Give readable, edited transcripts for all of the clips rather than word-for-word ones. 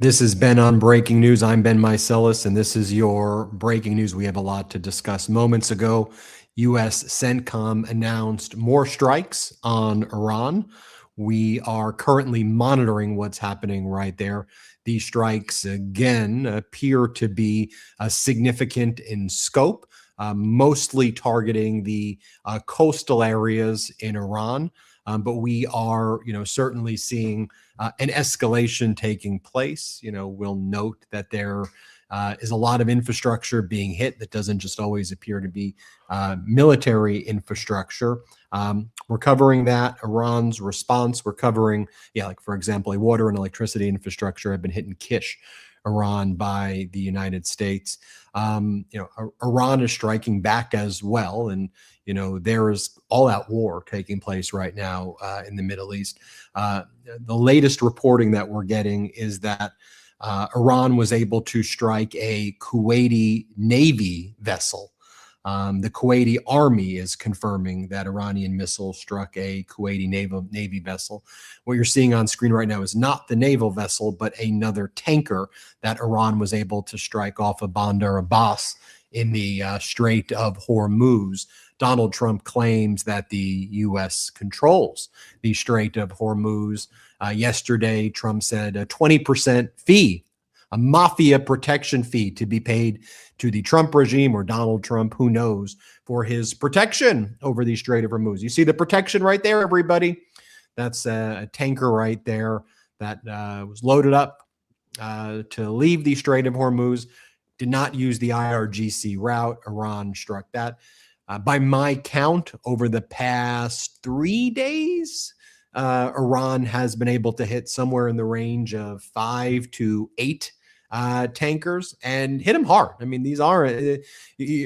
This has been on Breaking News. I'm Ben Meiselas, and this is your breaking news. We have a lot to discuss. Moments ago, U.S. CENTCOM announced more strikes on Iran. We are currently monitoring what's happening right there. These strikes, again, appear to be significant in scope, mostly targeting the coastal areas in Iran. But we are, certainly seeing an escalation taking place. We'll note that there is a lot of infrastructure being hit that doesn't just always appear to be military infrastructure. We're covering that, Iran's response. We're covering, like, for example, a water and electricity infrastructure have been hit in Kish, Iran, by the United States. Iran is striking back as well. And, there is all-out war taking place right now in the Middle East. The latest reporting that we're getting is that Iran was able to strike a Kuwaiti Navy vessel. The Kuwaiti Army is confirming that Iranian missiles struck a Kuwaiti Navy vessel. What you're seeing on screen right now is not the naval vessel, but another tanker that Iran was able to strike off of Bandar Abbas in the Strait of Hormuz. Donald Trump claims that the U.S. controls the Strait of Hormuz. Yesterday, Trump said a 20% fee, a mafia protection fee, to be paid to the Trump regime or Donald Trump, who knows, for his protection over the Strait of Hormuz. You see the protection right there, everybody? That's a tanker right there that was loaded up to leave the Strait of Hormuz, did not use the IRGC route. Iran struck that. By my count, over the past 3 days, Iran has been able to hit somewhere in the range of 5 to 8 tankers and hit them hard. I mean, these are,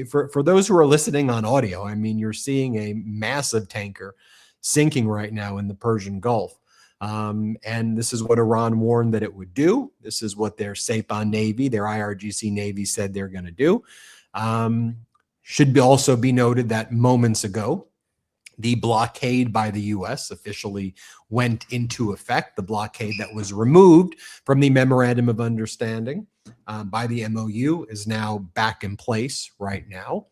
for those who are listening on audio, I mean, you're seeing a massive tanker sinking right now in the Persian Gulf. And this is what Iran warned that it would do. This is what their Seipan Navy, their IRGC Navy, said they're going to do. Should also be noted that moments ago, the blockade by the U.S. officially went into effect. The blockade that was removed from the Memorandum of Understanding by the MOU is now back in place right now.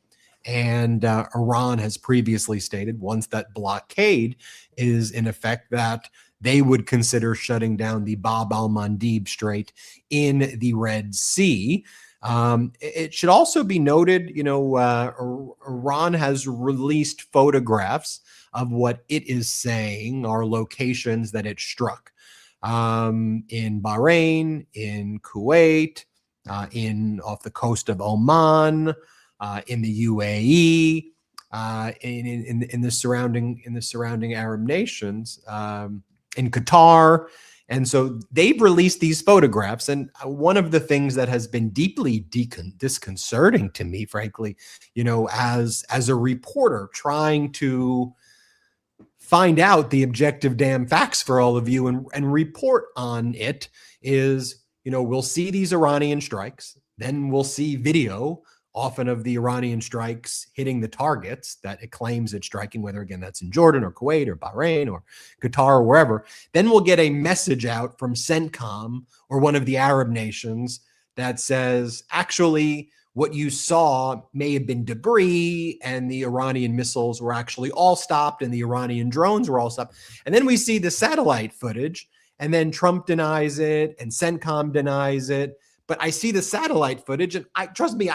And Iran has previously stated, once that blockade is in effect, that they would consider shutting down the Bab al-Mandeb Strait in the Red Sea. It should also be noted, Iran has released photographs of what it is saying are locations that it struck in Bahrain, in Kuwait, off the coast of Oman, in the UAE, in the surrounding Arab nations, in Qatar. And so they've released these photographs. And one of the things that has been deeply disconcerting to me, frankly, as a reporter trying to find out the objective damn facts for all of you and report on it, is, we'll see these Iranian strikes, then we'll see video often of the Iranian strikes hitting the targets that it claims it's striking, whether, again, that's in Jordan or Kuwait or Bahrain or Qatar or wherever. Then we'll get a message out from CENTCOM or one of the Arab nations that says, actually, what you saw may have been debris and the Iranian missiles were actually all stopped and the Iranian drones were all stopped. And then we see the satellite footage, and then Trump denies it and CENTCOM denies it. But I see the satellite footage, and trust me,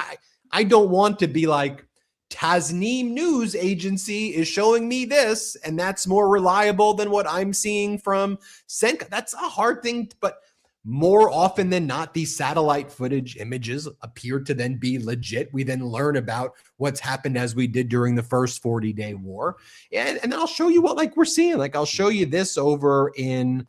I don't want to be like, Tasneem News Agency is showing me this, and that's more reliable than what I'm seeing from CENTCOM. That's a hard thing, but more often than not, these satellite footage images appear to then be legit. We then learn about what's happened, as we did during the first 40-day war. And I'll show you what we're seeing. I'll show you this over in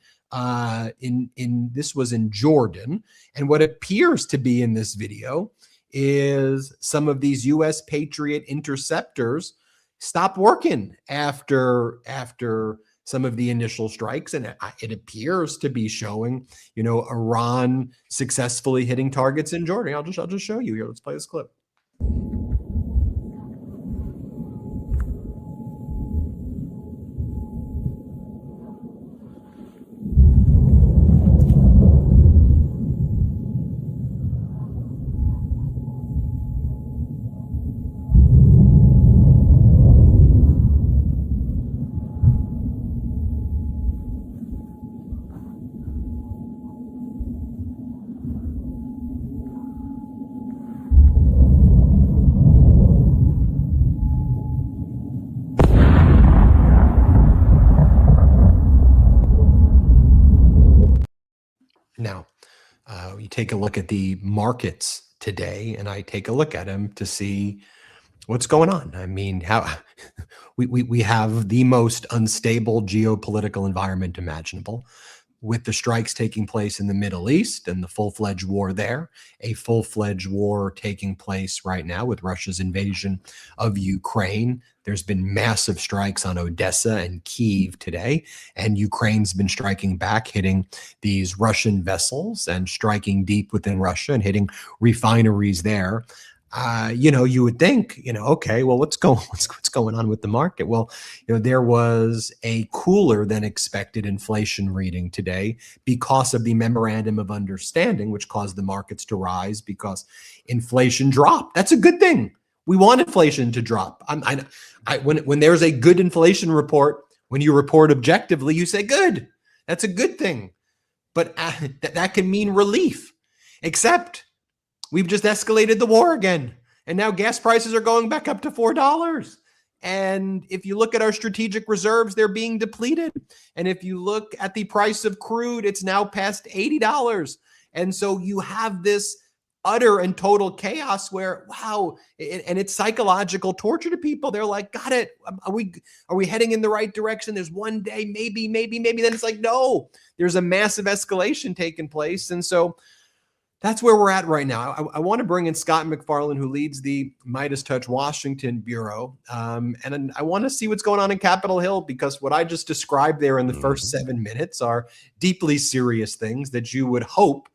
this was in Jordan. And what appears to be in this video is some of these U.S. Patriot interceptors stopped working after some of the initial strikes, and it appears to be showing, Iran successfully hitting targets in Jordan. I'll just show you here. Let's play this clip. you take a look at the markets today, and I take a look at them to see what's going on. I mean, how we have the most unstable geopolitical environment imaginable, with the strikes taking place in the Middle East and the full-fledged war there, a full-fledged war taking place right now with Russia's invasion of Ukraine. There's been massive strikes on Odessa and Kyiv today, and Ukraine's been striking back, hitting these Russian vessels and striking deep within Russia and hitting refineries there. You would think, okay, well, what's going on with the market? Well, there was a cooler than expected inflation reading today because of the memorandum of understanding, which caused the markets to rise because inflation dropped. That's a good thing. We want inflation to drop. When there's a good inflation report, when you report objectively, you say good. That's a good thing. But that can mean relief, except we've just escalated the war again. And now gas prices are going back up to $4. And if you look at our strategic reserves, they're being depleted. And if you look at the price of crude, it's now past $80. And so you have this utter and total chaos where, wow, and it's psychological torture to people. They're like, got it. Are we heading in the right direction? There's one day, maybe. Then it's like, no, there's a massive escalation taking place. And so that's where we're at right now. I want to bring in Scott McFarland, who leads the MeidasTouch Washington Bureau. And I want to see what's going on in Capitol Hill, because what I just described there in the first 7 minutes are deeply serious things that you would hope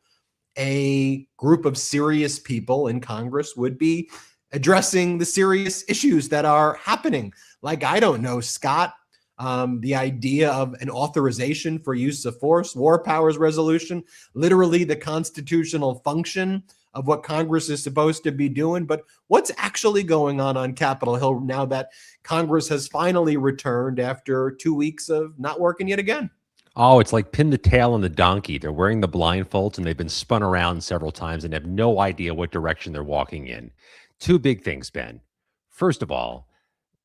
a group of serious people in Congress would be addressing the serious issues that are happening. Like, I don't know, Scott, the idea of an authorization for use of force, war powers resolution, literally the constitutional function of what Congress is supposed to be doing. But what's actually going on Capitol Hill now that Congress has finally returned after 2 weeks of not working yet again? Oh, it's like pin the tail on the donkey. They're wearing the blindfolds and they've been spun around several times and have no idea what direction they're walking in. Two big things, Ben. First of all,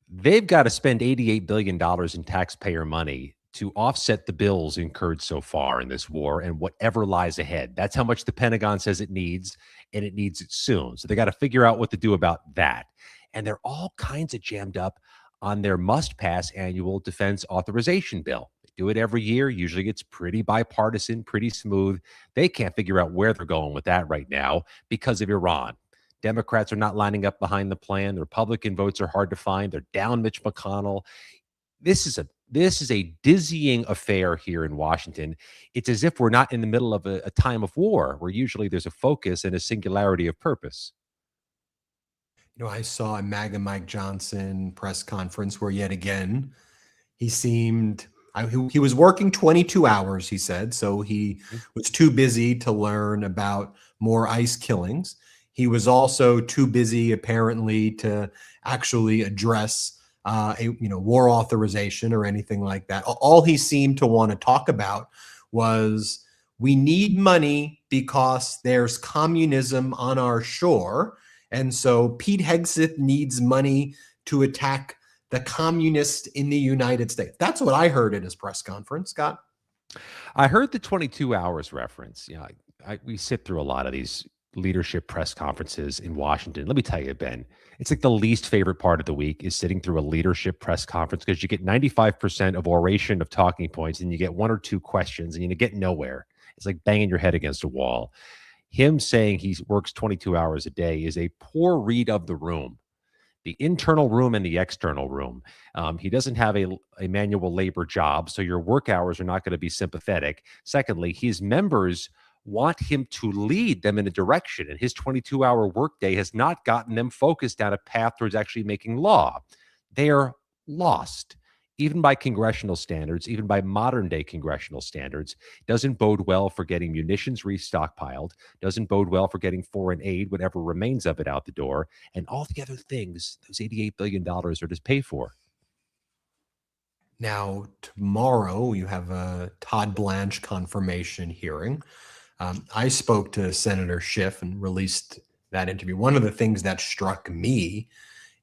they've got to spend $88 billion in taxpayer money to offset the bills incurred so far in this war and whatever lies ahead. That's how much the Pentagon says it needs, and it needs it soon. So they got to figure out what to do about that. And they're all kinds of jammed up on their must-pass annual defense authorization bill. They do it every year. Usually gets pretty bipartisan, pretty smooth. They can't figure out where they're going with that right now because of Iran. Democrats are not lining up behind the plan. The Republican votes are hard to find. They're down Mitch McConnell. This is a dizzying affair here in Washington. It's as if we're not in the middle of a time of war, where usually there's a focus and a singularity of purpose. I saw a MAGA Mike Johnson press conference where yet again he seemed he was working 22 hours, he said, so he was too busy to learn about more ICE killings. He was also too busy, apparently, to actually address war authorization or anything like that. All he seemed to want to talk about was, we need money because there's communism on our shore. And so Pete Hegseth needs money to attack the communists in the United States. That's what I heard at his press conference, Scott. I heard the 22 hours reference. We sit through a lot of these leadership press conferences in Washington. Let me tell you, Ben, it's like the least favorite part of the week is sitting through a leadership press conference, because you get 95% of oration of talking points and you get one or two questions and you get nowhere. It's like banging your head against a wall. Him saying he works 22 hours a day is a poor read of the room, the internal room and the external room. He doesn't have a manual labor job, so your work hours are not going to be sympathetic. Secondly, his members want him to lead them in a direction, and his 22-hour workday has not gotten them focused down a path towards actually making law. They are lost, even by congressional standards, even by modern-day congressional standards. Doesn't bode well for getting munitions restockpiled, doesn't bode well for getting foreign aid, whatever remains of it, out the door, and all the other things those $88 billion are to pay for. Now, tomorrow, you have a Todd Blanche confirmation hearing. I spoke to Senator Schiff and released that interview. One of the things that struck me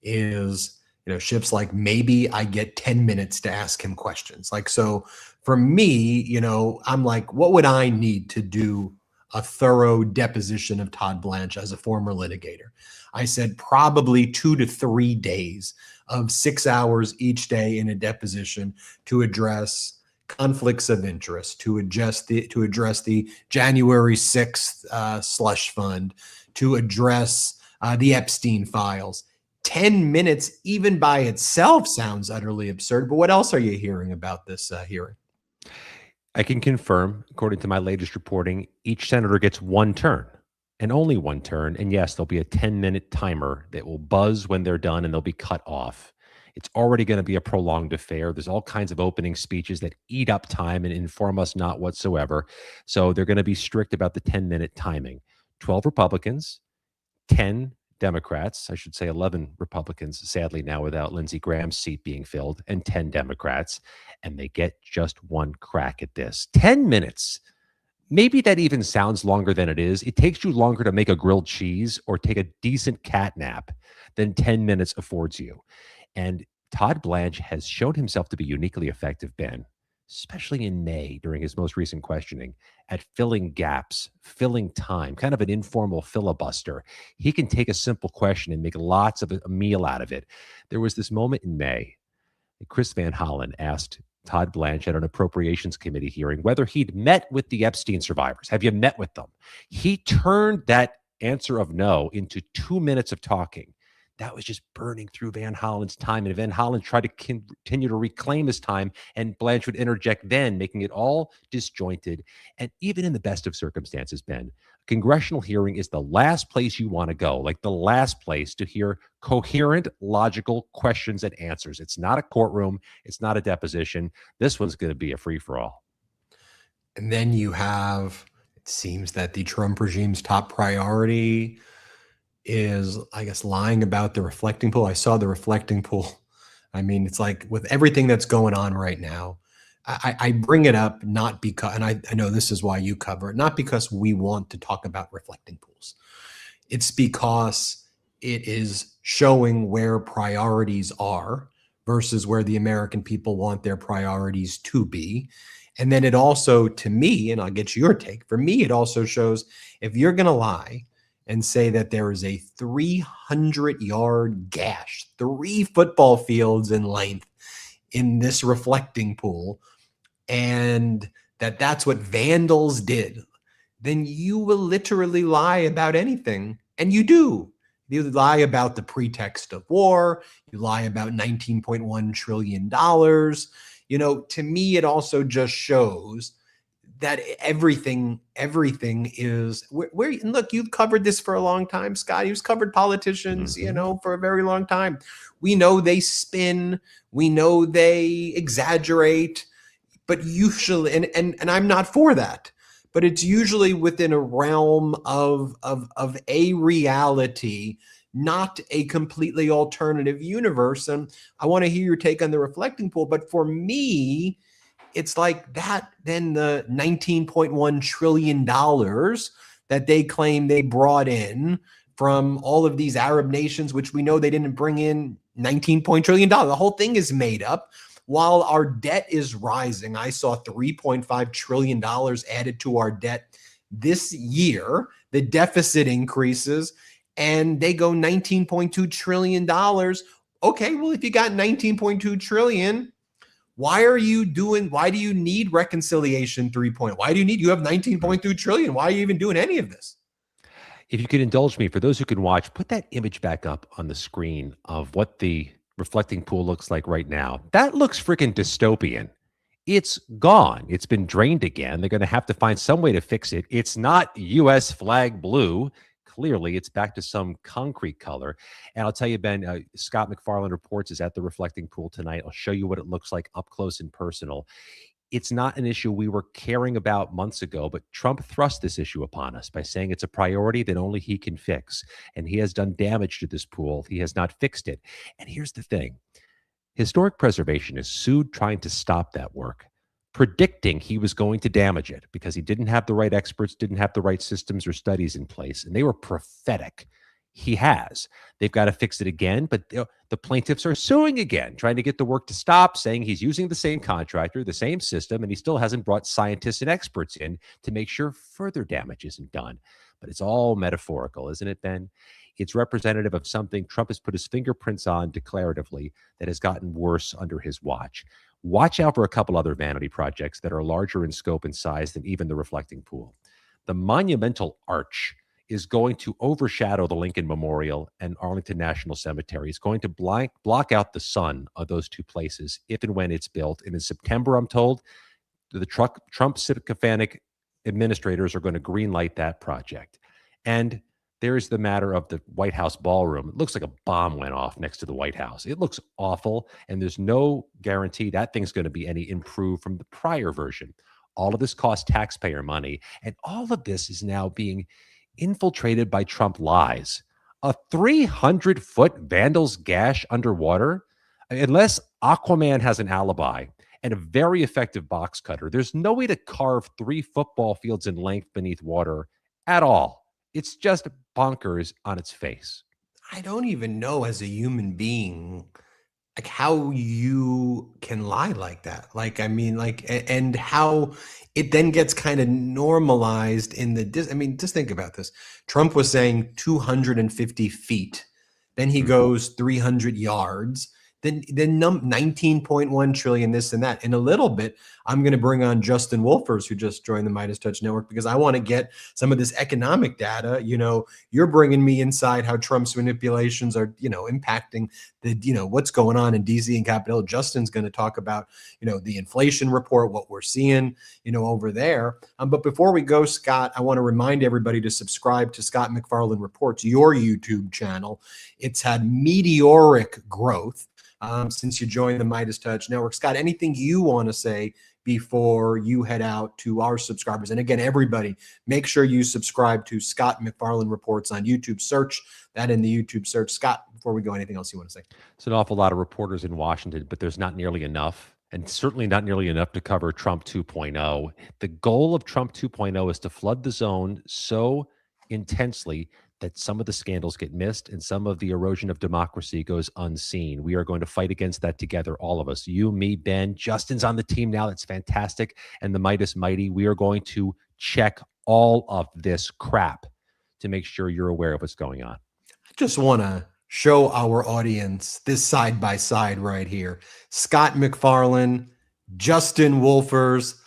is, Schiff's like, maybe I get 10 minutes to ask him questions. Like, so for me, I'm like, what would I need to do a thorough deposition of Todd Blanche as a former litigator. I said probably 2 to 3 days of 6 hours each day in a deposition to address conflicts of interest, to address the January 6th slush fund, to address the Epstein files. 10 minutes, even by itself, sounds utterly absurd. But what else are you hearing about this hearing? I can confirm, according to my latest reporting, each senator gets one turn and only one turn. And yes, there'll be a 10-minute timer that will buzz when they're done and they'll be cut off. It's already going to be a prolonged affair. There's all kinds of opening speeches that eat up time and inform us not whatsoever. So they're going to be strict about the 10-minute timing. 12 Republicans, 10 Democrats, I should say 11 Republicans, sadly now without Lindsey Graham's seat being filled, and 10 Democrats, and they get just one crack at this. 10 minutes. Maybe that even sounds longer than it is. It takes you longer to make a grilled cheese or take a decent cat nap than 10 minutes affords you. And Todd Blanche has shown himself to be uniquely effective, Ben, especially in May during his most recent questioning, at filling gaps, filling time, kind of an informal filibuster. He can take a simple question and make lots of a meal out of it. There was this moment in May, Chris Van Hollen asked Todd Blanche at an appropriations committee hearing whether he'd met with the Epstein survivors. Have you met with them? He turned that answer of no into 2 minutes of talking. That was just burning through Van Hollen's time. And Van Hollen tried to continue to reclaim his time, and Blanche would interject then, making it all disjointed. And even in the best of circumstances, Ben, a congressional hearing is the last place you want to go, like the last place to hear coherent, logical questions and answers. It's not a courtroom. It's not a deposition. This one's going to be a free-for-all. And then you have, it seems that the Trump regime's top priority is, I guess, lying about the reflecting pool. I saw the reflecting pool. I mean, it's like with everything that's going on right now, I bring it up not because, and I know this is why you cover it, not because we want to talk about reflecting pools. It's because it is showing where priorities are versus where the American people want their priorities to be. And then it also, to me, and I'll get your take, for me, it also shows if you're going to lie and say that there is a 300-yard gash, 3 football fields in length in this reflecting pool, and that's what vandals did, then you will literally lie about anything. And you do. You lie about the pretext of war. You lie about $19.1 trillion. You know, to me, it also just shows that everything is where and look, you've covered this for a long time, Scott. You've covered politicians, you know, for a very long time. We know they spin, we know they exaggerate, but usually, and I'm not for that, but it's usually within a realm of a reality, not a completely alternative universe. And I want to hear your take on the reflecting pool. But for me, it's like that, then the $19.1 trillion that they claim they brought in from all of these Arab nations, which we know they didn't bring in $19 trillion. The whole thing is made up. While our debt is rising, I saw $3.5 trillion added to our debt this year. The deficit increases and they go $19.2 trillion. Okay, well, if you got $19.2 trillion, why do you need reconciliation 3.0? Why do you have $19.2 trillion? Why are you even doing any of this? If you could indulge me, for those who can watch, put that image back up on the screen of what the reflecting pool looks like right now. That looks freaking dystopian. It's gone. It's been drained again. They're going to have to find some way to fix it. It's not U.S. flag blue. Clearly, it's back to some concrete color. And I'll tell you, Ben, Scott McFarland Reports is at the reflecting pool tonight. I'll show you what it looks like up close and personal. It's not an issue we were caring about months ago, but Trump thrust this issue upon us by saying it's a priority that only he can fix. And he has done damage to this pool. He has not fixed it. And here's the thing. Historic Preservation is sued trying to stop that work, predicting he was going to damage it because he didn't have the right experts, didn't have the right systems or studies in place. And they were prophetic. He has. They've got to fix it again, but the plaintiffs are suing again, trying to get the work to stop, saying he's using the same contractor, the same system, and he still hasn't brought scientists and experts in to make sure further damage isn't done. But it's all metaphorical, isn't it, Ben? It's representative of something Trump has put his fingerprints on declaratively that has gotten worse under his watch. Watch out for a couple other vanity projects that are larger in scope and size than even the reflecting pool. The monumental arch is going to overshadow the Lincoln Memorial and Arlington National Cemetery. It's going to block out the sun of those two places if and when it's built. And in September, I'm told, the Trump sycophantic administrators are going to greenlight that project. And there's the matter of the White House ballroom. It looks like a bomb went off next to the White House. It looks awful, and there's no guarantee that thing's going to be any improved from the prior version. All of this costs taxpayer money, and all of this is now being infiltrated by Trump lies. A 300-foot vandal's gash underwater? Unless Aquaman has an alibi and a very effective box cutter, there's no way to carve 3 football fields in length beneath water at all. It's just bonkers on its face. I don't even know as a human being, like how you can lie like that. Like, I mean, like, and how it then gets kind of normalized in the, I mean, just think about this. Trump was saying 250 feet. Then he goes 300 yards. Then 19.1 trillion, this and that. In a little bit, I'm going to bring on Justin Wolfers, who just joined the MeidasTouch network, because I want to get some of this economic data. You know, you're bringing me inside how Trump's manipulations are, you know, impacting the, you know, what's going on in DC and Capitol Hill. Justin's going to talk about, you know, the inflation report, what we're seeing, you know, over there. But before we go, Scott, I want to remind everybody to subscribe to Scott McFarland Reports, your YouTube channel. It's had meteoric growth since you joined the MeidasTouch network. Scott, anything you want to say before you head out to our subscribers? And again, everybody, make sure you subscribe to Scott McFarland Reports on YouTube. Search that in the YouTube search. Scott, before we go, anything else you want to say? It's an awful lot of reporters in Washington, but there's not nearly enough, and certainly not nearly enough to cover Trump 2.0. The goal of Trump 2.0 is to flood the zone so intensely that some of the scandals get missed and some of the erosion of democracy goes unseen. We are going to fight against that together, all of us. You, me, Ben, Justin's on the team now. That's fantastic. And the Meidas Mighty. We are going to check all of this crap to make sure you're aware of what's going on. I just want to show our audience this side by side right here. Scott McFarland, Justin Wolfers,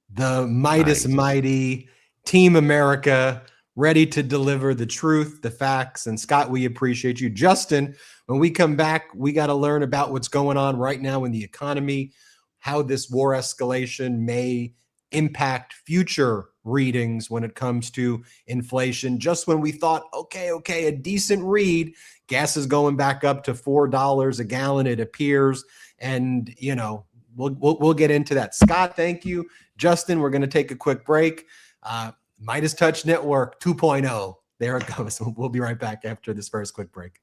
the Meidas Mighty, Team America, ready to deliver the truth, the facts. And Scott, we appreciate you. Justin, when we come back, we got to learn about what's going on right now in the economy, how this war escalation may impact future readings when it comes to inflation. Just when we thought, okay, a decent read, gas is going back up to $4 a gallon, it appears. And, you know, we'll get into that. Scott, thank you. Justin, we're going to take a quick break. MeidasTouch Network 2.0. There it goes. We'll be right back after this first quick break.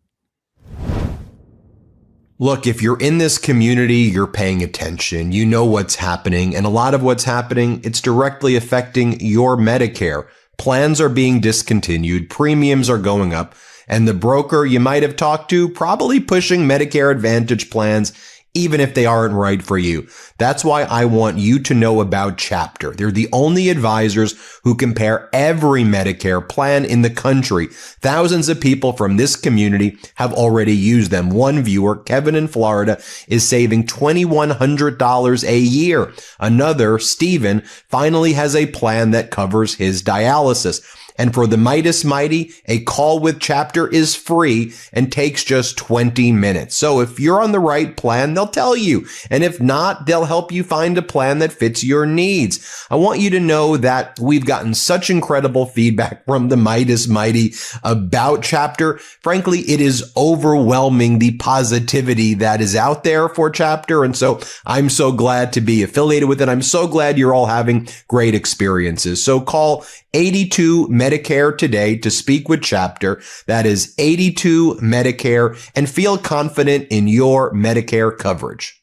Look, if you're in this community, you're paying attention. You know what's happening. And a lot of what's happening, it's directly affecting your Medicare. Plans are being discontinued. Premiums are going up. And the broker you might have talked to probably pushing Medicare Advantage plans, even if they aren't right for you. That's why I want you to know about Chapter. They're the only advisors who compare every Medicare plan in the country. Thousands of people from this community have already used them. One viewer, Kevin in Florida, is saving $2,100 a year. Another, Steven, finally has a plan that covers his dialysis. And for the Meidas Mighty, a call with Chapter is free and takes just 20 minutes. So if you're on the right plan, they'll tell you. And if not, they'll help you find a plan that fits your needs. I want you to know that we've gotten such incredible feedback from the Meidas Mighty about Chapter. Frankly, it is overwhelming, the positivity that is out there for Chapter. And so I'm so glad to be affiliated with it. I'm so glad you're all having great experiences. So call 82 Medicare today to speak with Chapter. That is 82 Medicare, and feel confident in your Medicare coverage.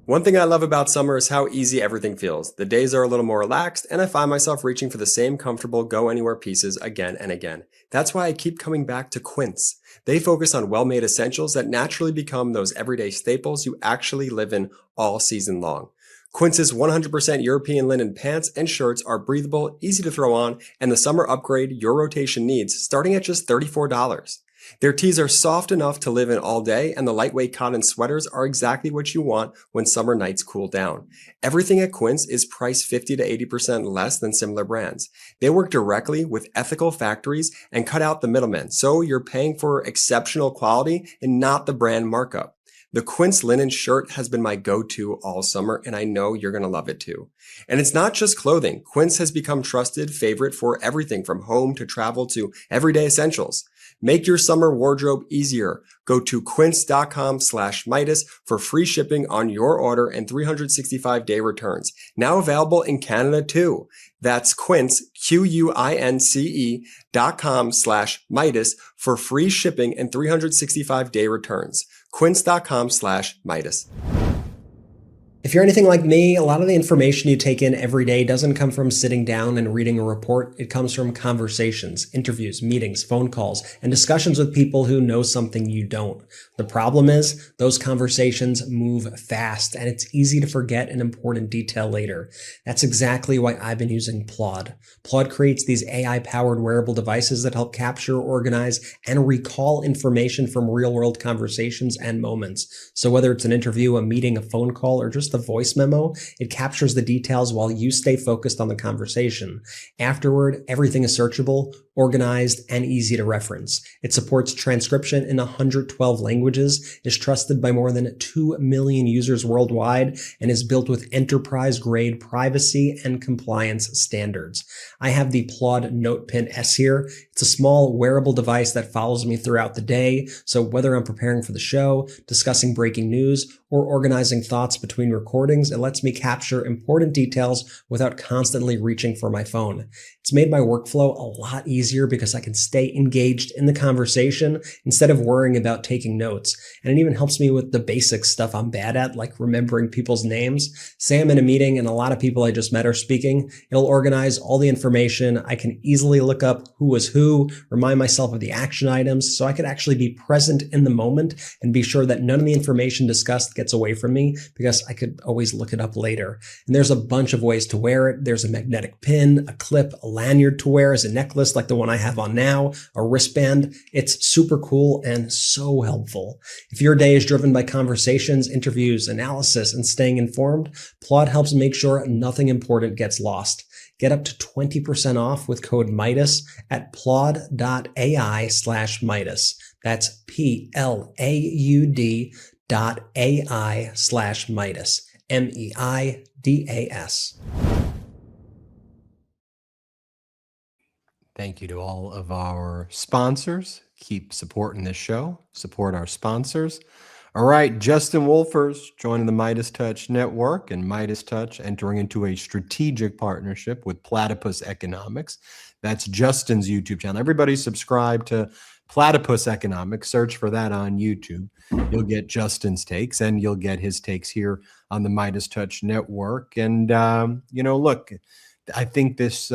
One thing I love about summer is how easy everything feels. The days are a little more relaxed, and I find myself reaching for the same comfortable go-anywhere pieces again and again. That's why I keep coming back to Quince. They focus on well-made essentials that naturally become those everyday staples you actually live in all season long. Quince's 100% European linen pants and shirts are breathable, easy to throw on, and the summer upgrade your rotation needs, starting at just $34. Their tees are soft enough to live in all day, and the lightweight cotton sweaters are exactly what you want when summer nights cool down. Everything at Quince is priced 50 to 80% less than similar brands. They work directly with ethical factories and cut out the middlemen, so you're paying for exceptional quality and not the brand markup. The Quince linen shirt has been my go-to all summer, and I know you're going to love it too. And it's not just clothing. Quince has become trusted favorite for everything from home to travel to everyday essentials. Make your summer wardrobe easier. Go to quince.com/Midas for free shipping on your order and 365-day returns. Now available in Canada too. That's Quince, QUINCE.com/Midas for free shipping and 365-day returns. Quince.com/Midas. If you're anything like me, a lot of the information you take in every day doesn't come from sitting down and reading a report. It comes from conversations, interviews, meetings, phone calls, and discussions with people who know something you don't. The problem is those conversations move fast and it's easy to forget an important detail later. That's exactly why I've been using Plod. Plod creates these AI-powered wearable devices that help capture, organize, and recall information from real-world conversations and moments. So whether it's an interview, a meeting, a phone call, or just a voice memo, it captures the details while you stay focused on the conversation. Afterward, everything is searchable, organized, and easy to reference. It supports transcription in 112 languages, is trusted by more than 2 million users worldwide, and is built with enterprise-grade privacy and compliance standards. I have the Plod NotePin S here. It's a small wearable device that follows me throughout the day, so whether I'm preparing for the show, discussing breaking news, or organizing thoughts between recordings, it lets me capture important details without constantly reaching for my phone. It's made my workflow a lot easier because I can stay engaged in the conversation instead of worrying about taking notes. And it even helps me with the basic stuff I'm bad at, like remembering people's names. Say I'm in a meeting and a lot of people I just met are speaking. It'll organize all the information. I can easily look up who was who, remind myself of the action items, so I could actually be present in the moment and be sure that none of the information discussed gets away from me because I could always look it up later. And there's a bunch of ways to wear it. There's a magnetic pin, a clip, a lanyard to wear as a necklace like the one I have on now, a wristband. It's super cool and so helpful. If your day is driven by conversations, interviews, analysis, and staying informed, Plod helps make sure nothing important gets lost. Get up to 20% off with code Midas at plod.ai/Midas. That's PLAUD.ai/Midas. MEIDAS. Thank you to all of our sponsors. Keep supporting this show. Support our sponsors. All right, Justin Wolfers joining the MeidasTouch network, and MeidasTouch entering into a strategic partnership with Platypus Economics. That's Justin's YouTube channel. Everybody subscribe to Platypus Economics. Search for that on YouTube. You'll get Justin's takes, and you'll get his takes here on the MeidasTouch network. And, look, I think this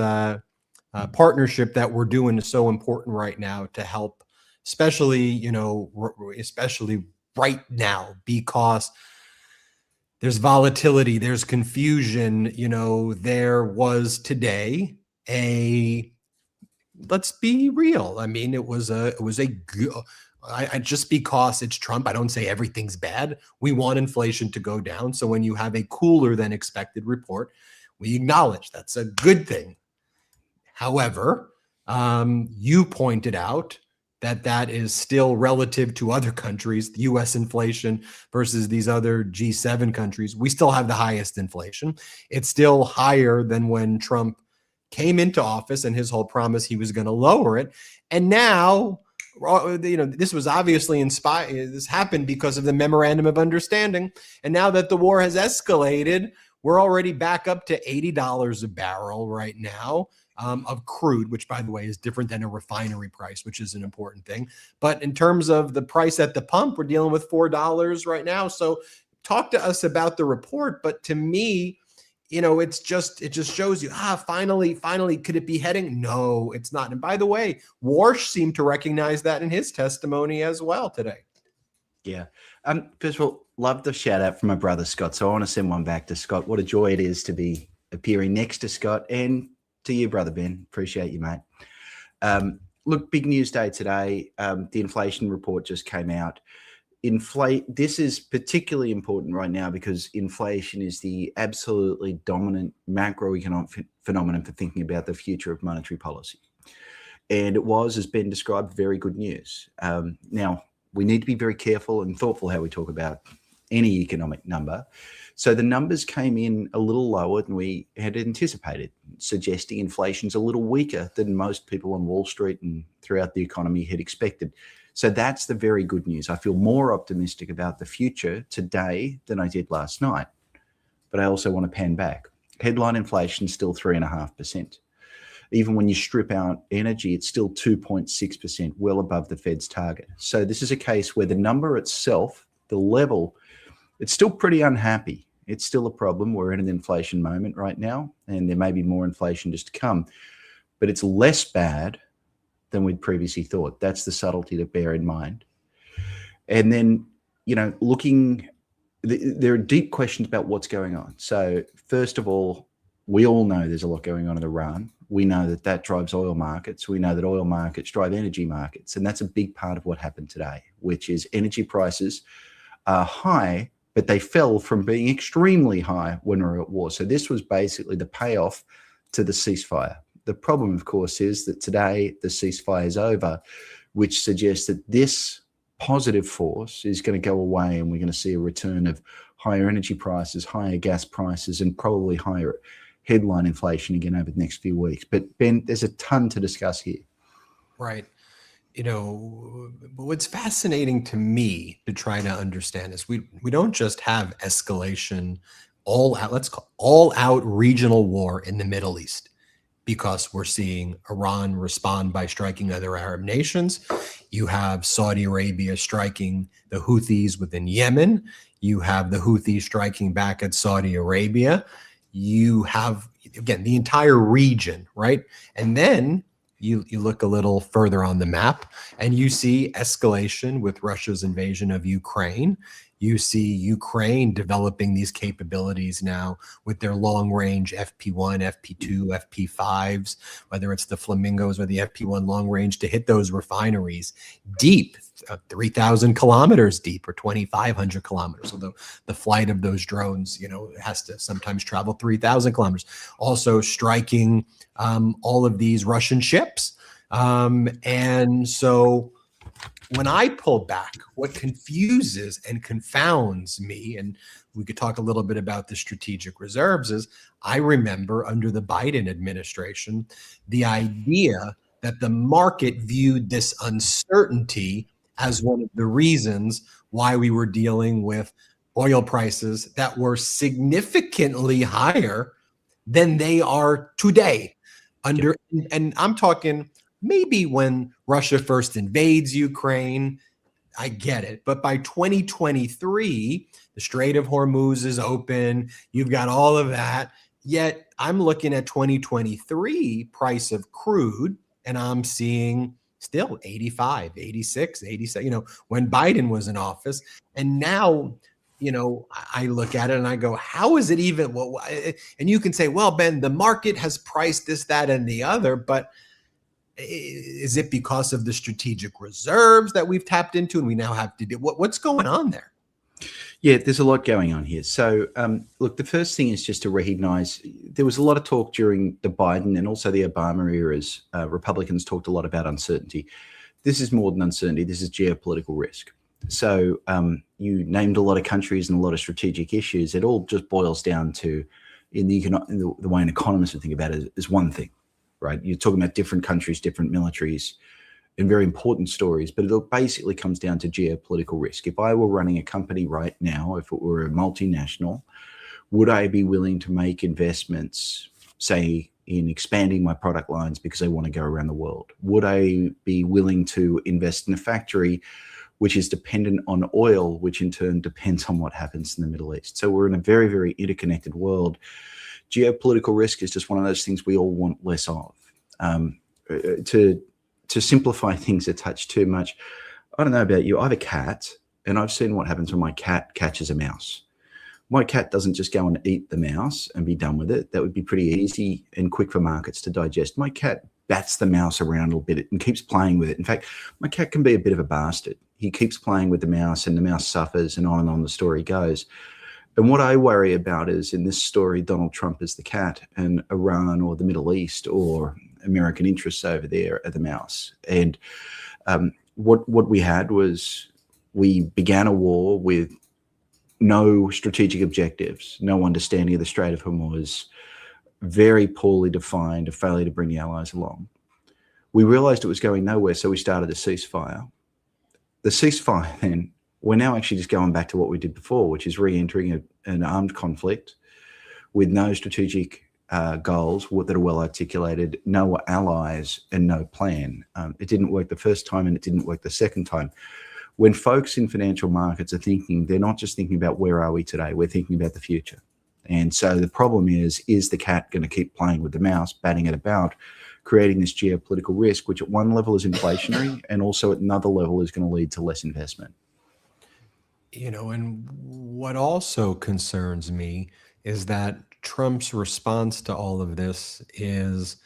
partnership that we're doing is so important right now to help, especially right now, because there's volatility, there's confusion. There was today let's be real. I mean, just because it's Trump, I don't say everything's bad. We want inflation to go down. So when you have a cooler than expected report, we acknowledge that's a good thing. However, you pointed out that is still relative to other countries, the U.S. inflation versus these other G7 countries. We still have the highest inflation. It's still higher than when Trump came into office and his whole promise he was going to lower it. And now, this was obviously inspired. This happened because of the memorandum of understanding. And now that the war has escalated, we're already back up to $80 a barrel right now. Of crude, which, by the way, is different than a refinery price, which is an important thing. But in terms of the price at the pump, we're dealing with $4 right now. So talk to us about the report. But to me, it just shows you, finally, could it be heading? No, it's not. And by the way, Warsh seemed to recognize that in his testimony as well today. Yeah. First of all, love the shout out from my brother, Scott. So I want to send one back to Scott. What a joy it is to be appearing next to Scott, and to you, brother Ben. Appreciate you, mate. Look, big news day today. The inflation report just came out. This is particularly important right now because inflation is the absolutely dominant macroeconomic phenomenon for thinking about the future of monetary policy. And it was, as Ben described, very good news. Now, we need to be very careful and thoughtful how we talk about any economic number. So the numbers came in a little lower than we had anticipated, suggesting inflation's a little weaker than most people on Wall Street and throughout the economy had expected. So that's the very good news. I feel more optimistic about the future today than I did last night. But I also want to pan back. Headline inflation is still 3.5%. Even when you strip out energy, it's still 2.6%, well above the Fed's target. So this is a case where the number itself, the level, it's still pretty unhappy. It's still a problem. We're in an inflation moment right now, and there may be more inflation just to come. But it's less bad than we'd previously thought. That's the subtlety to bear in mind. And then, there are deep questions about what's going on. So first of all, we all know there's a lot going on in Iran. We know that drives oil markets. We know that oil markets drive energy markets. And that's a big part of what happened today, which is energy prices are high, but they fell from being extremely high when we were at war. So this was basically the payoff to the ceasefire. The problem, of course, is that today the ceasefire is over, which suggests that this positive force is going to go away, and we're going to see a return of higher energy prices, higher gas prices, and probably higher headline inflation again over the next few weeks. But Ben, there's a ton to discuss here. Right. What's fascinating to me to try to understand is we don't just have escalation, let's call all out regional war in the Middle East, because we're seeing Iran respond by striking other Arab nations. You have Saudi Arabia striking the Houthis within Yemen. You have the Houthis striking back at Saudi Arabia. You have, again, the entire region, right? And then you look a little further on the map and you see escalation with Russia's invasion of Ukraine. You see Ukraine developing these capabilities now with their long-range FP1, FP2, FP5s, whether it's the Flamingos or the FP1 long-range, to hit those refineries deep, 3,000 kilometers deep or 2,500 kilometers. So the flight of those drones, has to sometimes travel 3,000 kilometers. Also striking all of these Russian ships. And so when I pull back, what confuses and confounds me, and we could talk a little bit about the strategic reserves, is I remember under the Biden administration, the idea that the market viewed this uncertainty as one of the reasons why we were dealing with oil prices that were significantly higher than they are today. And I'm talking maybe when Russia first invades Ukraine, I get it. But by 2023, the Strait of Hormuz is open. You've got all of that. Yet I'm looking at 2023 price of crude, and I'm seeing still 85, 86, 87, when Biden was in office. And now, I look at it and I go, how is it even? And you can say, well, Ben, the market has priced this, that, and the other, but is it because of the strategic reserves that we've tapped into and we now have to do? What's going on there? Yeah, there's a lot going on here. So, look, the first thing is just to recognize there was a lot of talk during the Biden and also the Obama eras. Republicans talked a lot about uncertainty. This is more than uncertainty. This is geopolitical risk. So you named a lot of countries and a lot of strategic issues. It all just boils down to, in the way an economist would think about it, is one thing, right? You're talking about different countries, different militaries, and very important stories, but it basically comes down to geopolitical risk. If I were running a company right now, if it were a multinational, would I be willing to make investments, say, in expanding my product lines because I want to go around the world? Would I be willing to invest in a factory which is dependent on oil, which in turn depends on what happens in the Middle East. So we're in a very, very interconnected world. Geopolitical risk is just one of those things we all want less of. To simplify things a touch too much, I don't know about you, I have a cat, and I've seen what happens when my cat catches a mouse. My cat doesn't just go and eat the mouse and be done with it. That would be pretty easy and quick for markets to digest. My cat bats the mouse around a little bit and keeps playing with it. In fact, my cat can be a bit of a bastard. He keeps playing with the mouse and the mouse suffers, and on the story goes. And what I worry about is, in this story, Donald Trump is the cat and Iran or the Middle East or American interests over there are the mouse. And what we had was, we began a war with no strategic objectives, no understanding of the Strait of Hormuz, very poorly defined, a failure to bring the allies along. We realized it was going nowhere, so we started a ceasefire. The ceasefire then, we're now actually just going back to what we did before, which is re-entering an armed conflict with no strategic goals that are well articulated, no allies, and no plan. It didn't work the first time, and it didn't work the second time. When folks in financial markets are thinking, they're not just thinking about where are we today, we're thinking about the future. And so the problem is the cat going to keep playing with the mouse, batting it about, creating this geopolitical risk, which at one level is inflationary and also at another level is going to lead to less investment. You know, and what also concerns me is that Trump's response to all of this is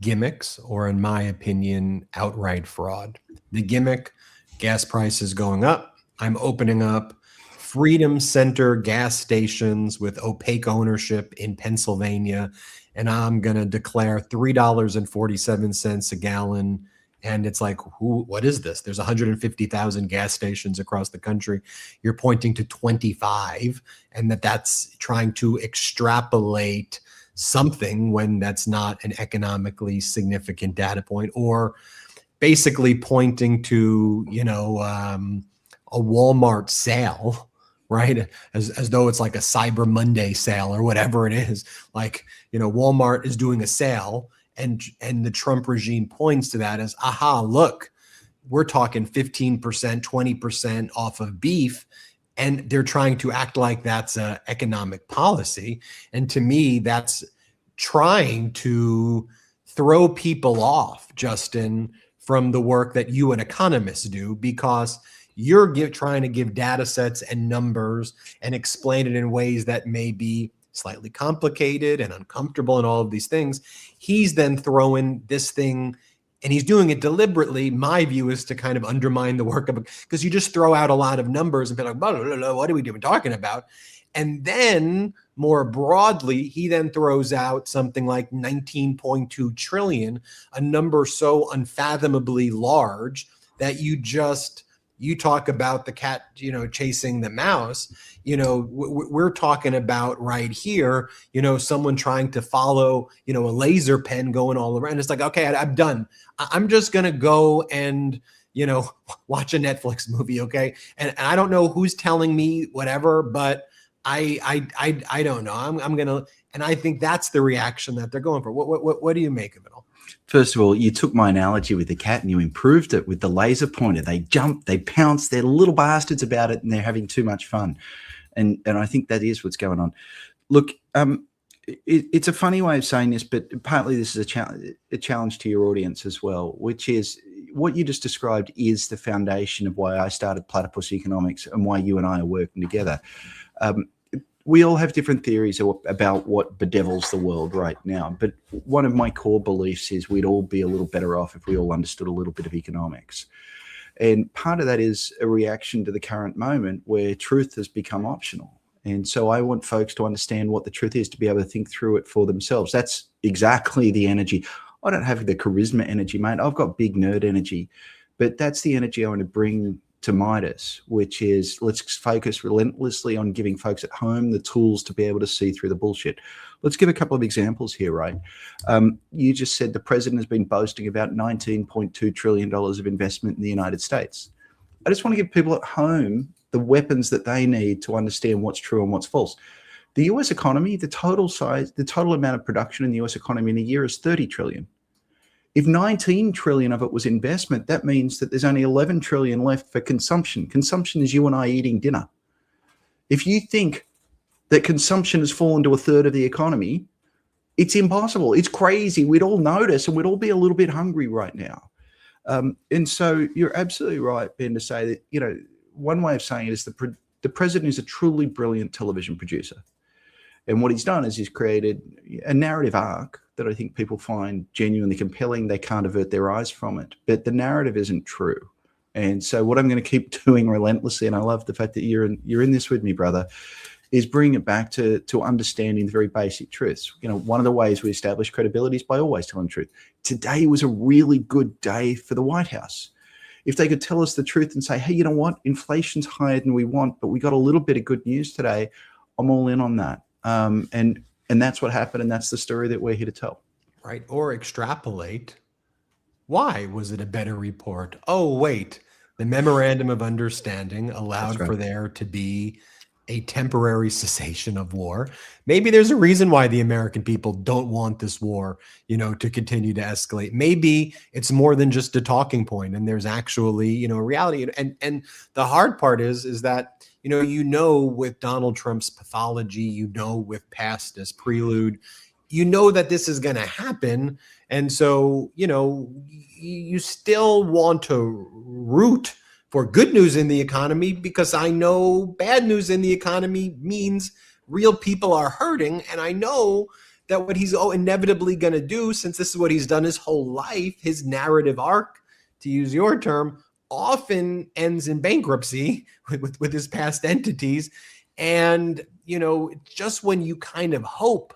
gimmicks, or in my opinion, outright fraud. The gimmick: gas prices going up, I'm opening up Freedom Center gas stations with opaque ownership in Pennsylvania, and I'm going to declare $3.47 a gallon. And it's like, what is this? There's 150,000 gas stations across the country. You're pointing to 25, and that's trying to extrapolate something when that's not an economically significant data point, or basically pointing to, a Walmart sale, right? As though it's like a Cyber Monday sale or whatever it is. Like, Walmart is doing a sale, and the Trump regime points to that as, aha, look, we're talking 15%, 20% off of beef. And they're trying to act like that's an economic policy. And to me, that's trying to throw people off, Justin, from the work that you and economists do, because you're trying to give data sets and numbers and explain it in ways that may be slightly complicated and uncomfortable and all of these things. He's then throwing this thing, and he's doing it deliberately. My view is to kind of undermine the work of it, because you just throw out a lot of numbers and be like, blah, blah, blah, what are we even talking about? And then more broadly, he then throws out something like 19.2 trillion, a number so unfathomably large that you talk about the cat, chasing the mouse. We're talking about right here, someone trying to follow, a laser pen going all around. It's like, okay, I'm done. I'm just going to go and, watch a Netflix movie. Okay. And I don't know who's telling me whatever, but I don't know. I'm going to, and I think that's the reaction that they're going for. What do you make of it all? First of all, you took my analogy with the cat and you improved it with the laser pointer. They jump, they pounce, they're little bastards about it, and they're having too much fun. And I think that is what's going on. Look, it's a funny way of saying this, but partly this is a challenge to your audience as well, which is what you just described is the foundation of why I started Platypus Economics and why you and I are working together. We all have different theories about what bedevils the world right now. But one of my core beliefs is we'd all be a little better off if we all understood a little bit of economics. And part of that is a reaction to the current moment where truth has become optional. And so I want folks to understand what the truth is, to be able to think through it for themselves. That's exactly the energy. I don't have the charisma energy, mate. I've got big nerd energy. But that's the energy I want to bring to Meidas, which is, let's focus relentlessly on giving folks at home the tools to be able to see through the bullshit. Let's give a couple of examples here, right? You just said the president has been boasting about $19.2 trillion of investment in the United States. I just want to give people at home the weapons that they need to understand what's true and what's false. The US economy, the total amount of production in the US economy in a year is 30 trillion. If 19 trillion of it was investment, that means that there's only 11 trillion left for consumption. Consumption is you and I eating dinner. If you think that consumption has fallen to a third of the economy, it's impossible. It's crazy. We'd all notice, and we'd all be a little bit hungry right now. And so you're absolutely right, Ben, to say that, you know, one way of saying it is the president is a truly brilliant television producer. And what he's done is he's created a narrative arc that I think people find genuinely compelling. They can't avert their eyes from it, but the narrative isn't true. And so what I'm going to keep doing relentlessly, and I love the fact that you're in this with me, brother, is bring it back to understanding the very basic truths. You know, one of the ways we establish credibility is by always telling the truth. Today was a really good day for the White House. If they could tell us the truth and say, hey, you know what, inflation's higher than we want, but we got a little bit of good news today, I'm all in on that. And that's what happened, and that's the story that we're here to tell. Right. Or extrapolate. Why was it a better report? Oh, wait, the memorandum of understanding allowed for there to be a temporary cessation of war. Maybe there's a reason why the American people don't want this war, you know, to continue to escalate. Maybe it's more than just a talking point, and there's actually, you know, a reality. And the hard part is that, you know, with Donald Trump's pathology, you know, with past as prelude, you know that this is going to happen. And so, you know, you still want to root for good news in the economy, because I know bad news in the economy means real people are hurting. And I know that what he's inevitably going to do, since this is what he's done his whole life, his narrative arc, to use your term, often ends in bankruptcy with his past entities. And, you know, just when you kind of hope,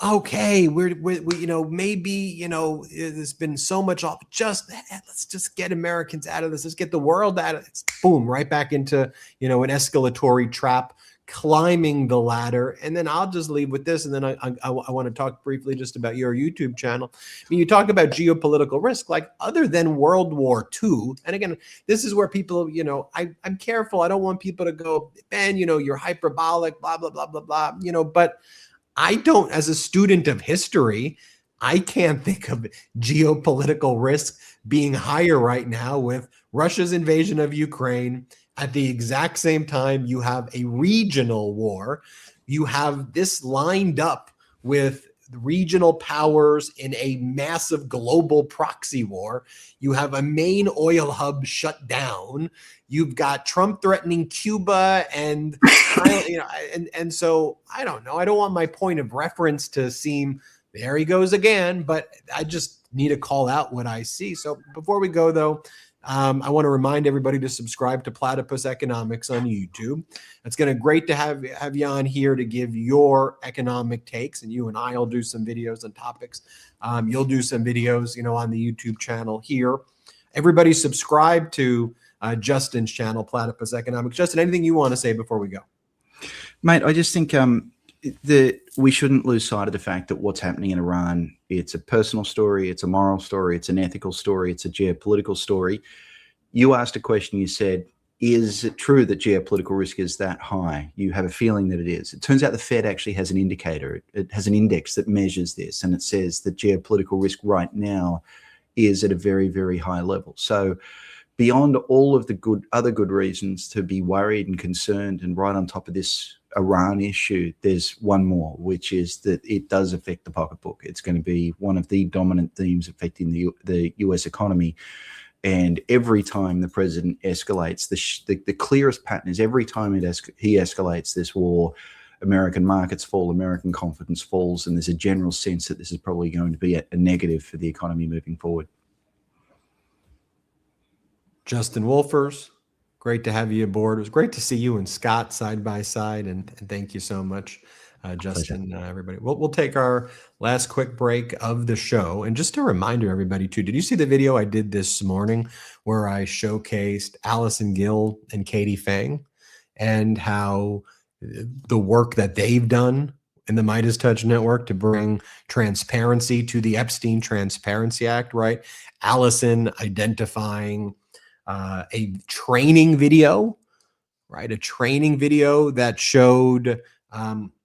okay, we you know, maybe, you know, there's been so much off, let's just get Americans out of this. Let's get the world out of this. Boom, right back into, you know, an escalatory trap, climbing the ladder. And then I'll just leave with this. And then I want to talk briefly just about your YouTube channel. I mean, you talk about geopolitical risk, like other than World War II. And again, this is where people, you know, I'm careful. I don't want people to go, Ben, you know, you're hyperbolic, blah, blah, blah, blah, blah, you know, but I don't, as a student of history, I can't think of geopolitical risk being higher right now with Russia's invasion of Ukraine. At the exact same time, you have a regional war. You have this lined up with regional powers in a massive global proxy war. You have a main oil hub shut down. You've got Trump threatening Cuba, and you know, and so I don't know. I don't want my point of reference to seem there he goes again, but I just need to call out what I see. So before we go, though, I want to remind everybody to subscribe to Platypus Economics on YouTube. It's going to great to have you on here to give your economic takes, and you and I will do some videos on topics. You'll do some videos, you know, on the YouTube channel here. Everybody subscribe to Justin's channel, Platypus Economics. Justin, anything you want to say before we go? Mate, I just think that we shouldn't lose sight of the fact that what's happening in Iran, it's a personal story, it's a moral story, it's an ethical story, it's a geopolitical story. You asked a question, you said, is it true that geopolitical risk is that high? You have a feeling that it is. It turns out the Fed actually has an indicator. It has an index that measures this, and it says that geopolitical risk right now is at a very, very high level. So beyond all of the other good reasons to be worried and concerned, and right on top of this Iran issue, there's one more, which is that it does affect the pocketbook. It's going to be one of the dominant themes affecting the US economy. And every time the president escalates, the clearest pattern is every time he escalates this war, American markets fall, American confidence falls, and there's a general sense that this is probably going to be a negative for the economy moving forward. Justin Wolfers, great to have you aboard. It was great to see you and Scott side by side, and thank you so much, Justin, everybody. We'll take our last quick break of the show. And just a reminder, everybody, too, did you see the video I did this morning where I showcased Allison Gill and Katie Fang and how the work that they've done in the MeidasTouch network to bring transparency to the Epstein Transparency Act, right? Allison identifying a training video, right? A training video that showed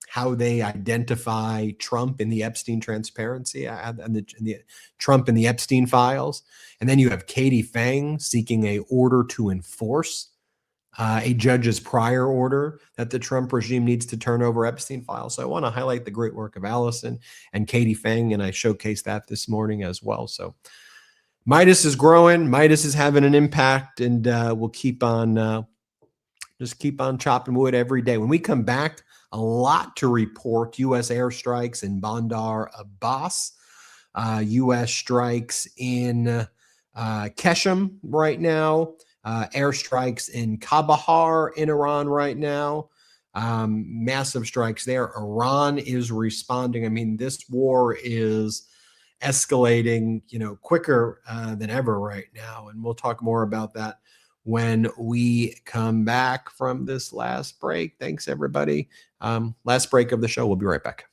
how they identify Trump in the Epstein transparency and the Trump in the Epstein files. And then you have Katie Fang seeking a order to enforce a judge's prior order that the Trump regime needs to turn over Epstein files. So I want to highlight the great work of Allison and Katie Fang, and I showcased that this morning as well. So Meidas is growing. Meidas is having an impact, and we'll keep on just keep on chopping wood every day. When we come back, a lot to report. U.S. airstrikes in Bandar Abbas, U.S. strikes in Keshem right now, airstrikes in Kandahar in Iran right now, massive strikes there. Iran is responding. I mean, this war is escalating, quicker than ever right now. And we'll talk more about that when we come back from this last break. Thanks, everybody. Last break of the show. We'll be right back.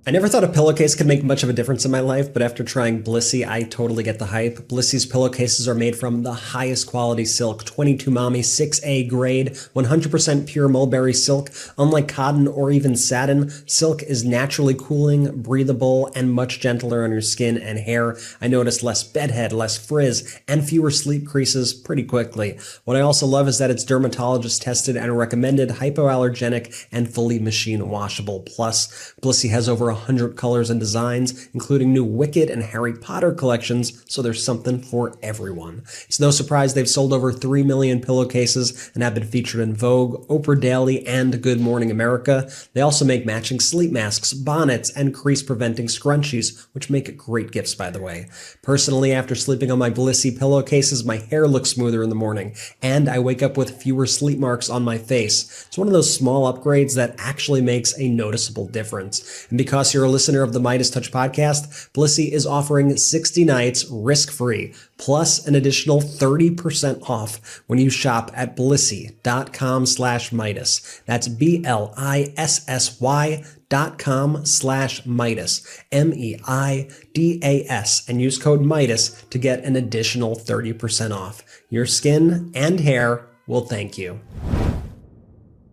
I never thought a pillowcase could make much of a difference in my life, but after trying Blissey, I totally get the hype. Blissey's pillowcases are made from the highest quality silk, 22 Mami 6A grade, 100% pure mulberry silk. Unlike cotton or even satin, silk is naturally cooling, breathable, and much gentler on your skin and hair. I noticed less bedhead, less frizz, and fewer sleep creases pretty quickly. What I also love is that it's dermatologist tested and recommended, hypoallergenic, and fully machine washable. Plus, Blissey has over 100 colors and designs, including new Wicked and Harry Potter collections, so there's something for everyone. It's no surprise they've sold over 3 million pillowcases and have been featured in Vogue, Oprah Daily, and Good Morning America. They also make matching sleep masks, bonnets, and crease-preventing scrunchies, which make great gifts, by the way. Personally, after sleeping on my Blissey pillowcases, my hair looks smoother in the morning, and I wake up with fewer sleep marks on my face. It's one of those small upgrades that actually makes a noticeable difference. And because you're a listener of the MeidasTouch podcast, Blissey is offering 60 nights risk-free, plus an additional 30% off when you shop at blissey.com/Meidas. That's BLISSY.com/Meidas, MEIDAS, and use code Meidas to get an additional 30% off. Your skin and hair will thank you.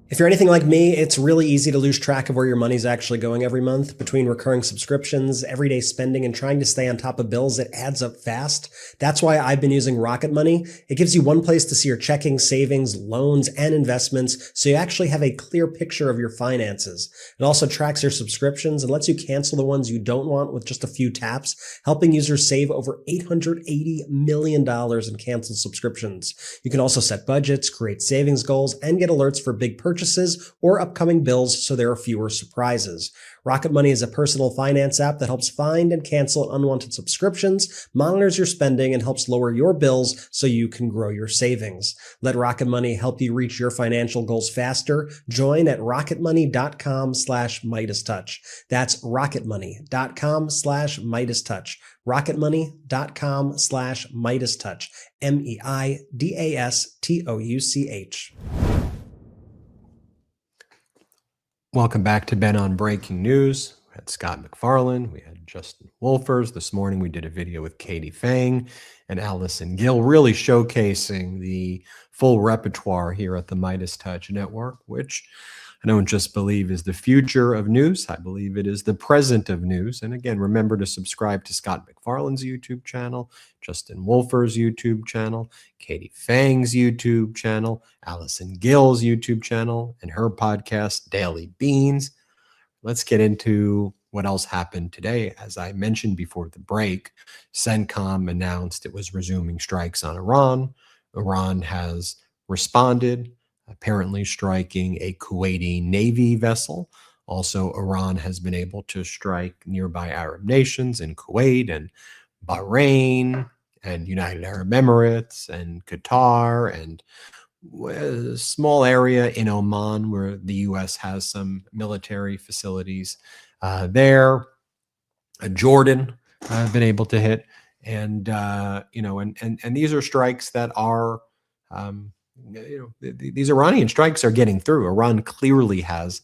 If you're anything like me, it's really easy to lose track of where your money's actually going every month. Between recurring subscriptions, everyday spending, and trying to stay on top of bills, it adds up fast. That's why I've been using Rocket Money. It gives you one place to see your checking, savings, loans, and investments, so you actually have a clear picture of your finances. It also tracks your subscriptions and lets you cancel the ones you don't want with just a few taps, helping users save over $880 million in canceled subscriptions. You can also set budgets, create savings goals, and get alerts for big purchases or upcoming bills, so there are fewer surprises. Rocket Money is a personal finance app that helps find and cancel unwanted subscriptions, monitors your spending, and helps lower your bills so you can grow your savings. Let Rocket Money help you reach your financial goals faster. Join at rocketmoney.com/MeidasTouch. That's rocketmoney.com/MeidasTouch. rocketmoney.com/MeidasTouch. MEIDASTOUCH. Welcome back to Ben on Breaking News. We had Scott McFarland. We had Justin Wolfers. This morning we did a video with Katie Fang and Allison Gill, really showcasing the full repertoire here at the MeidasTouch Network, which I don't just believe is the future of news. I believe it is the present of news. And again, remember to subscribe to Scott McFarland's YouTube channel, Justin Wolfer's YouTube channel, Katie Fang's YouTube channel, Allison Gill's YouTube channel, and her podcast, Daily Beans. Let's get into what else happened today. As I mentioned before the break, CENTCOM announced it was resuming strikes on Iran. Iran has responded, apparently striking a Kuwaiti Navy vessel. Also, Iran has been able to strike nearby Arab nations in Kuwait and Bahrain and United Arab Emirates and Qatar and a small area in Oman where the U.S. has some military facilities there. Jordan have been able to hit. And, and these are strikes that are, these Iranian strikes are getting through. Iran clearly has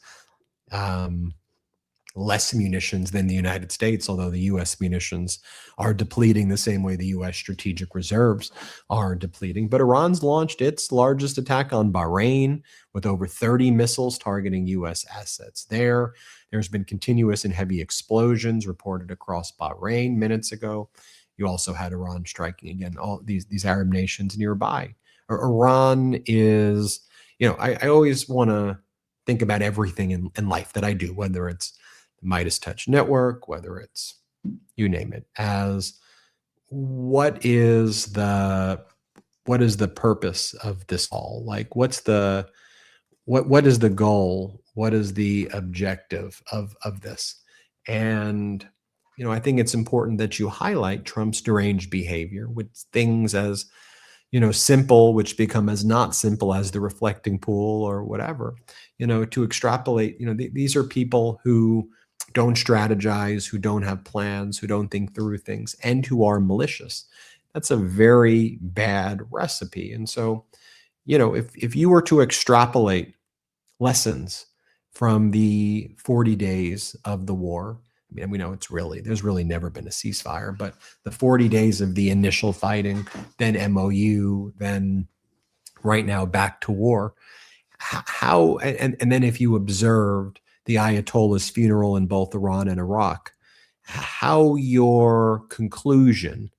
less munitions than the United States, although the U.S. munitions are depleting the same way the U.S. strategic reserves are depleting. But Iran's launched its largest attack on Bahrain with over 30 missiles targeting U.S. assets there. There's been continuous and heavy explosions reported across Bahrain minutes ago. You also had Iran striking again all these Arab nations nearby. Iran is, I always want to think about everything in life that I do, whether it's the MeidasTouch network, whether it's you name it, as what is the purpose of this all? Like, what is the goal? What is the objective of this? And I think it's important that you highlight Trump's deranged behavior with things as simple, which become as not simple as the reflecting pool or whatever, to extrapolate, these are people who don't strategize, who don't have plans, who don't think through things, and who are malicious. That's a very bad recipe. And so, if you were to extrapolate lessons from the 40 days of the war, I mean, we know there's really never been a ceasefire, but the 40 days of the initial fighting, then MOU, then right now back to war. How, and then if you observed the Ayatollah's funeral in both Iran and Iraq, how your conclusion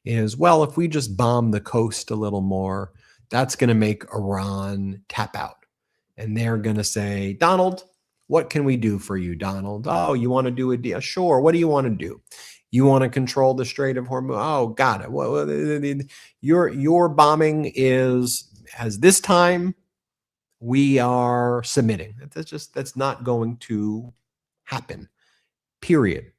is, well, if we just bomb the coast a little more, that's going to make Iran tap out. And they're going to say, Donald, what can we do for you, Donald? Oh, you want to do a deal? Sure. What do you want to do? You want to control the Strait of Hormuz? Oh, got it. Well, your bombing has this time. We are submitting. That's not going to happen. Period.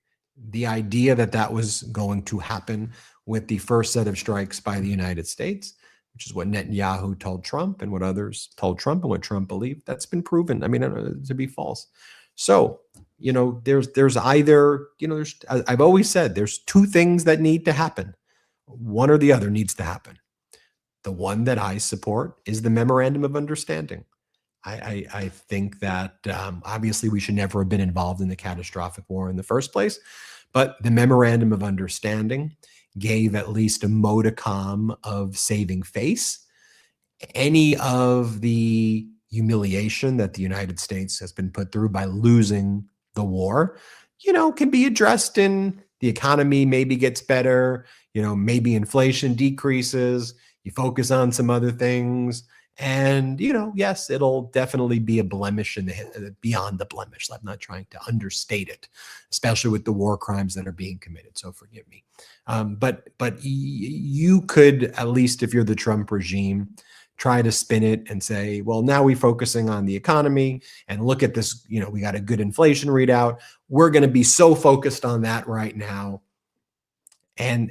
The idea that was going to happen with the first set of strikes by the United States, which is what Netanyahu told Trump and what others told Trump and what Trump believed, that's been proven, to be false. So, there's either, I've always said there's two things that need to happen. One or the other needs to happen. The one that I support is the memorandum of understanding. I think that obviously we should never have been involved in the catastrophic war in the first place, but the memorandum of understanding gave at least a modicum of saving face. Any of the humiliation that the United States has been put through by losing the war, can be addressed in the economy maybe gets better, maybe inflation decreases, you focus on some other things. And, yes, it'll definitely be a blemish beyond the blemish. I'm not trying to understate it, especially with the war crimes that are being committed. So forgive me. But you could, at least if you're the Trump regime, try to spin it and say, well, now we're focusing on the economy and look at this, we got a good inflation readout. We're going to be so focused on that right now. And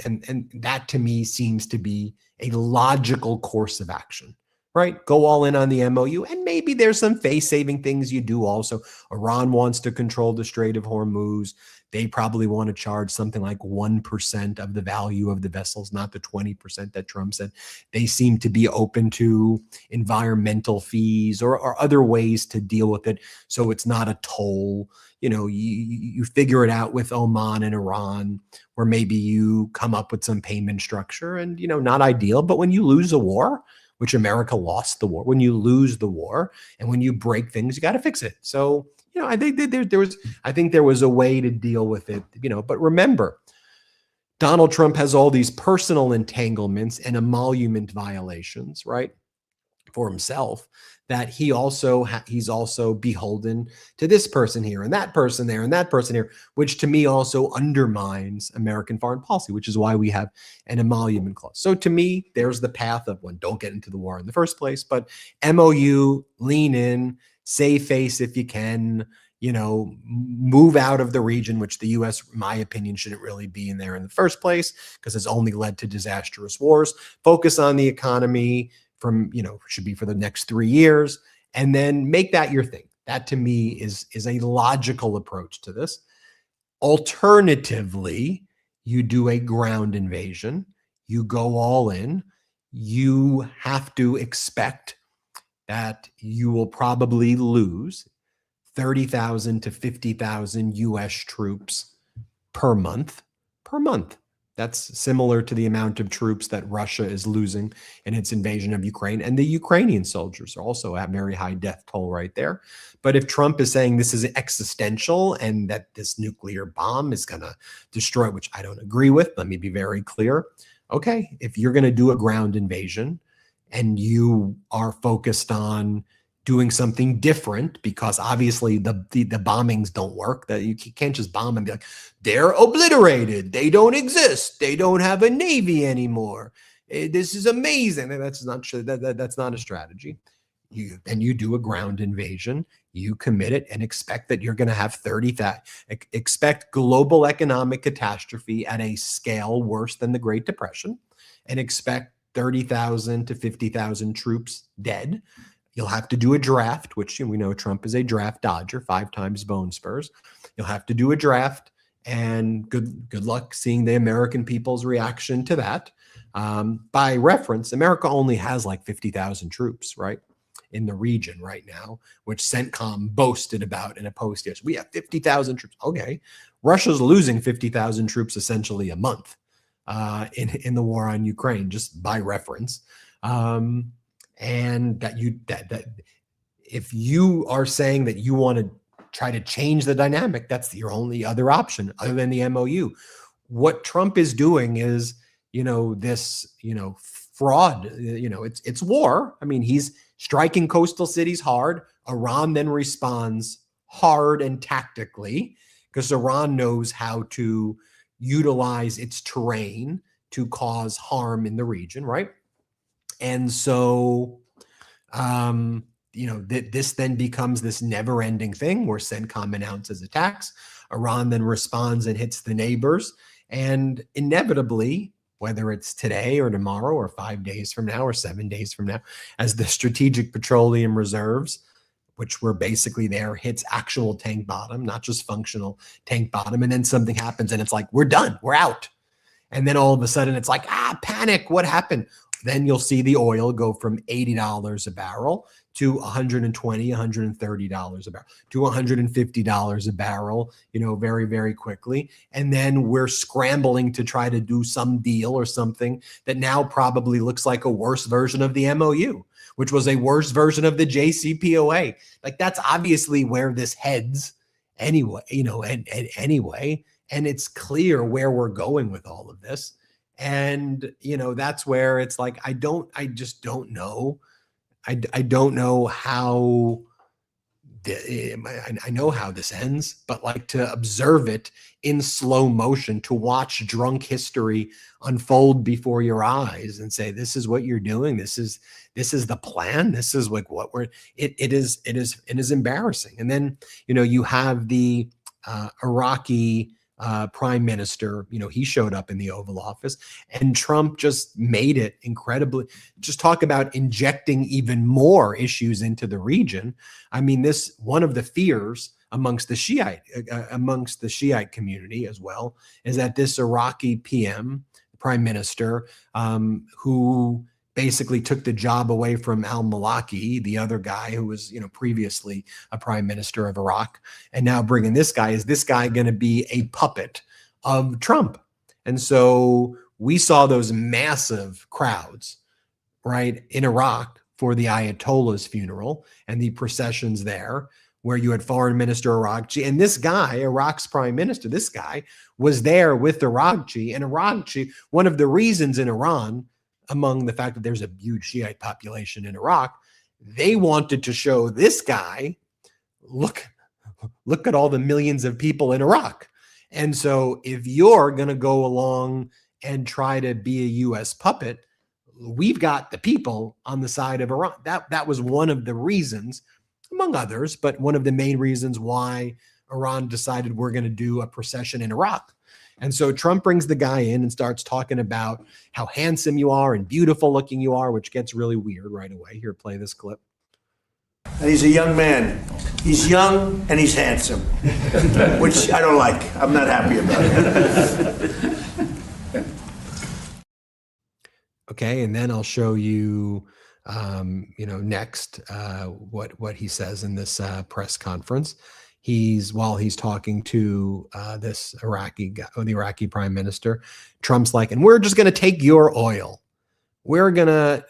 that to me seems to be a logical course of action. Right? Go all in on the MOU. And maybe there's some face-saving things you do also. Iran wants to control the Strait of Hormuz. They probably want to charge something like 1% of the value of the vessels, not the 20% that Trump said. They seem to be open to environmental fees or other ways to deal with it. So it's not a toll. You figure it out with Oman and Iran, where maybe you come up with some payment structure and, not ideal. But when you lose a war, which America lost the war, when you lose the war and when you break things, you got to fix it. So, I think there was a way to deal with it, but remember, Donald Trump has all these personal entanglements and emolument violations, right, for himself, that he's also beholden to this person here and that person there and that person here, which to me also undermines American foreign policy, which is why we have an emolument clause. So to me, there's the path of one, don't get into the war in the first place, but MOU, lean in, save face if you can, move out of the region, which the U.S., in my opinion, shouldn't really be in there in the first place because it's only led to disastrous wars. Focus on the economy, should be for the next 3 years, and then make that your thing. That to me is a logical approach to this. Alternatively, you do a ground invasion, you go all in, you have to expect that you will probably lose 30,000 to 50,000 US troops per month. That's similar to the amount of troops that Russia is losing in its invasion of Ukraine. And the Ukrainian soldiers are also at very high death toll right there. But if Trump is saying this is existential and that this nuclear bomb is going to destroy, which I don't agree with, let me be very clear. Okay, if you're going to do a ground invasion and you are focused on doing something different, because obviously the bombings don't work, that you can't just bomb and be like, they're obliterated, they don't exist, they don't have a navy anymore, this is amazing. That's not true. That's not a strategy. You do a ground invasion, you commit it, and expect that you're going to have 30,000. Expect global economic catastrophe at a scale worse than the Great Depression, and expect 30,000 to 50,000 troops dead. You'll have to do a draft, which we know Trump is a draft dodger, 5 times bone spurs. You'll have to do a draft, and good luck seeing the American people's reaction to that. By reference, America only has like 50,000 troops, right, in the region right now, which CENTCOM boasted about in a post yesterday. We have 50,000 troops. Okay, Russia's losing 50,000 troops essentially a month in the war on Ukraine, just by reference. And that if you are saying that you want to try to change the dynamic, that's your only other option other than the MOU. What Trump is doing is, this, fraud, it's war. I mean, he's striking coastal cities hard. Iran then responds hard and tactically, because Iran knows how to utilize its terrain to cause harm in the region, right? And so, this then becomes this never-ending thing where CENTCOM announces attacks. Iran then responds and hits the neighbors. And inevitably, whether it's today or tomorrow or 5 days from now or 7 days from now, as the strategic petroleum reserves, which were basically there, hits actual tank bottom, not just functional tank bottom, and then something happens and it's like, we're done, we're out. And then all of a sudden it's like, panic, what happened? Then you'll see the oil go from $80 a barrel to $120, $130 a barrel, to $150 a barrel, very, very quickly. And then we're scrambling to try to do some deal or something that now probably looks like a worse version of the MOU, which was a worse version of the JCPOA. Like, that's obviously where this heads anyway, anyway. And it's clear where we're going with all of this. And, that's where it's like, I just don't know. I don't know how, I know how this ends, but like to observe it in slow motion, to watch drunk history unfold before your eyes and say, this is what you're doing. This is the plan. This is like what it is embarrassing. And then, you have the Iraqi prime minister, he showed up in the Oval Office, and Trump just made it incredibly, just talk about injecting even more issues into the region. I mean, this, one of the fears amongst the Shiite community as well, is that this Iraqi prime minister, who basically took the job away from al-Maliki, the other guy who was, previously a prime minister of Iraq, and now bringing this guy. Is this guy going to be a puppet of Trump? And so we saw those massive crowds, right, in Iraq for the Ayatollah's funeral and the processions there, where you had Foreign Minister Araghchi, and this guy, Iraq's prime minister, this guy was there with Araghchi. And Araghchi, one of the reasons in Iran, among the fact that there's a huge Shiite population in Iraq, they wanted to show this guy, look at all the millions of people in Iraq. And so if you're going to go along and try to be a U.S. puppet, we've got the people on the side of Iran. That was one of the reasons, among others, but one of the main reasons why Iran decided we're going to do a procession in Iraq. And so Trump brings the guy in and starts talking about how handsome you are and beautiful looking you are, which gets really weird right away. Here, play this clip. And he's a young man. He's young and he's handsome, which I don't like. I'm not happy about it. Okay, and then I'll show you next, what he says in this press conference. While he's talking to this Iraqi guy, the Iraqi prime minister, Trump's like, and we're just going to take your oil. We're gonna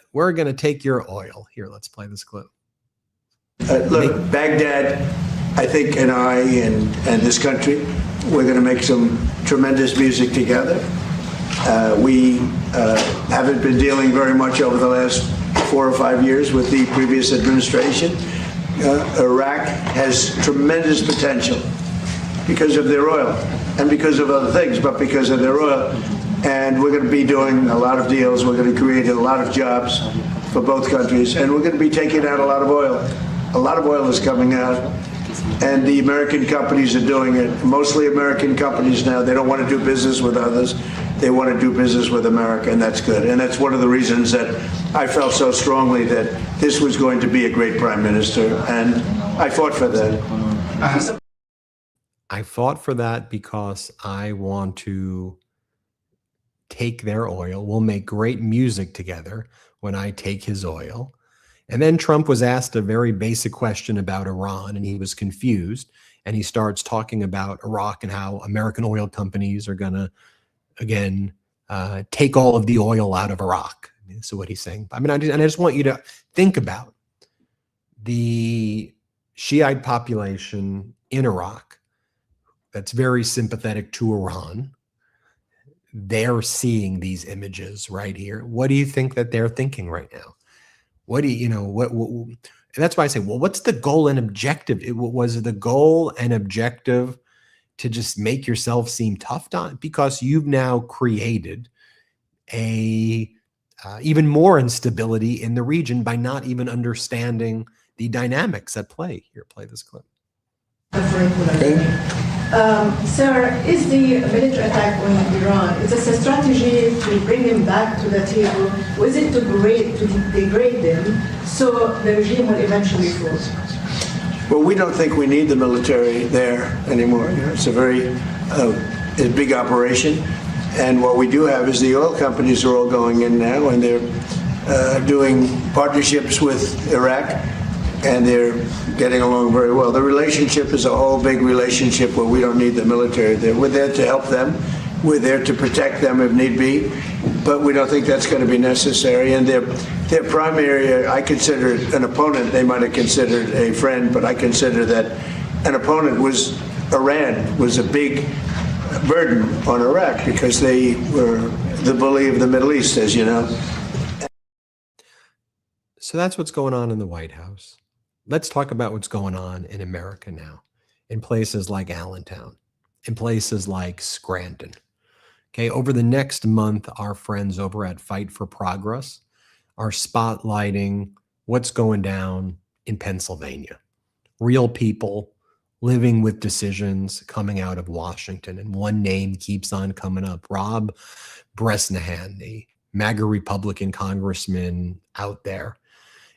take your oil. Here, let's play this clip. Look, Baghdad, I think, and I and this country, we're going to make some tremendous music together. We haven't been dealing very much over the last 4 or 5 years with the previous administration. Iraq has tremendous potential because of their oil and because of other things, but because of their oil. And we're going to be doing a lot of deals. We're going to create a lot of jobs for both countries, and we're going to be taking out a lot of oil. A lot of oil is coming out, and the American companies are doing it. Mostly American companies now. They don't want to do business with others. They want to do business with America, and that's good. And that's one of the reasons that I felt so strongly that this was going to be a great prime minister, and I fought for that. I fought for that because I want to take their oil. We'll make great music together when I take his oil. And then Trump was asked a very basic question about Iran, and he was confused. And he starts talking about Iraq and how American oil companies are going to, again, take all of the oil out of Iraq. So what he's saying. I mean, I just want you to think about the Shiite population in Iraq that's very sympathetic to Iran. They're seeing these images right here. What do you think that they're thinking right now? What do you know? What and that's why I say, well, what's the goal and objective? Was the goal and objective to just make yourself seem tough, because you've now created a even more instability in the region by not even understanding the dynamics at play. Here, play this clip. Sir, is the military attack on Iran, is this a strategy to bring them back to the table? Or is it to degrade them so the regime will eventually fall? Well, we don't think we need the military there anymore. It's a very big operation. And what we do have is the oil companies are all going in now, and they're doing partnerships with Iraq, and they're getting along very well. The relationship is a whole big relationship where we don't need the military there. We're there to help them. We're there to protect them if need be, but we don't think that's going to be necessary. And their primary, I consider an opponent. They might have considered a friend, but I consider that an opponent was Iran, was a big burden on Iraq because they were the bully of the Middle East, as you know. So that's what's going on in the White House. Let's talk about what's going on in America now, in places like Allentown, in places like Scranton. Okay, over the next month, our friends over at Fight for Progress are spotlighting what's going down in Pennsylvania. Real people living with decisions coming out of Washington. And one name keeps on coming up, Rob Bresnahan, the MAGA Republican congressman out there.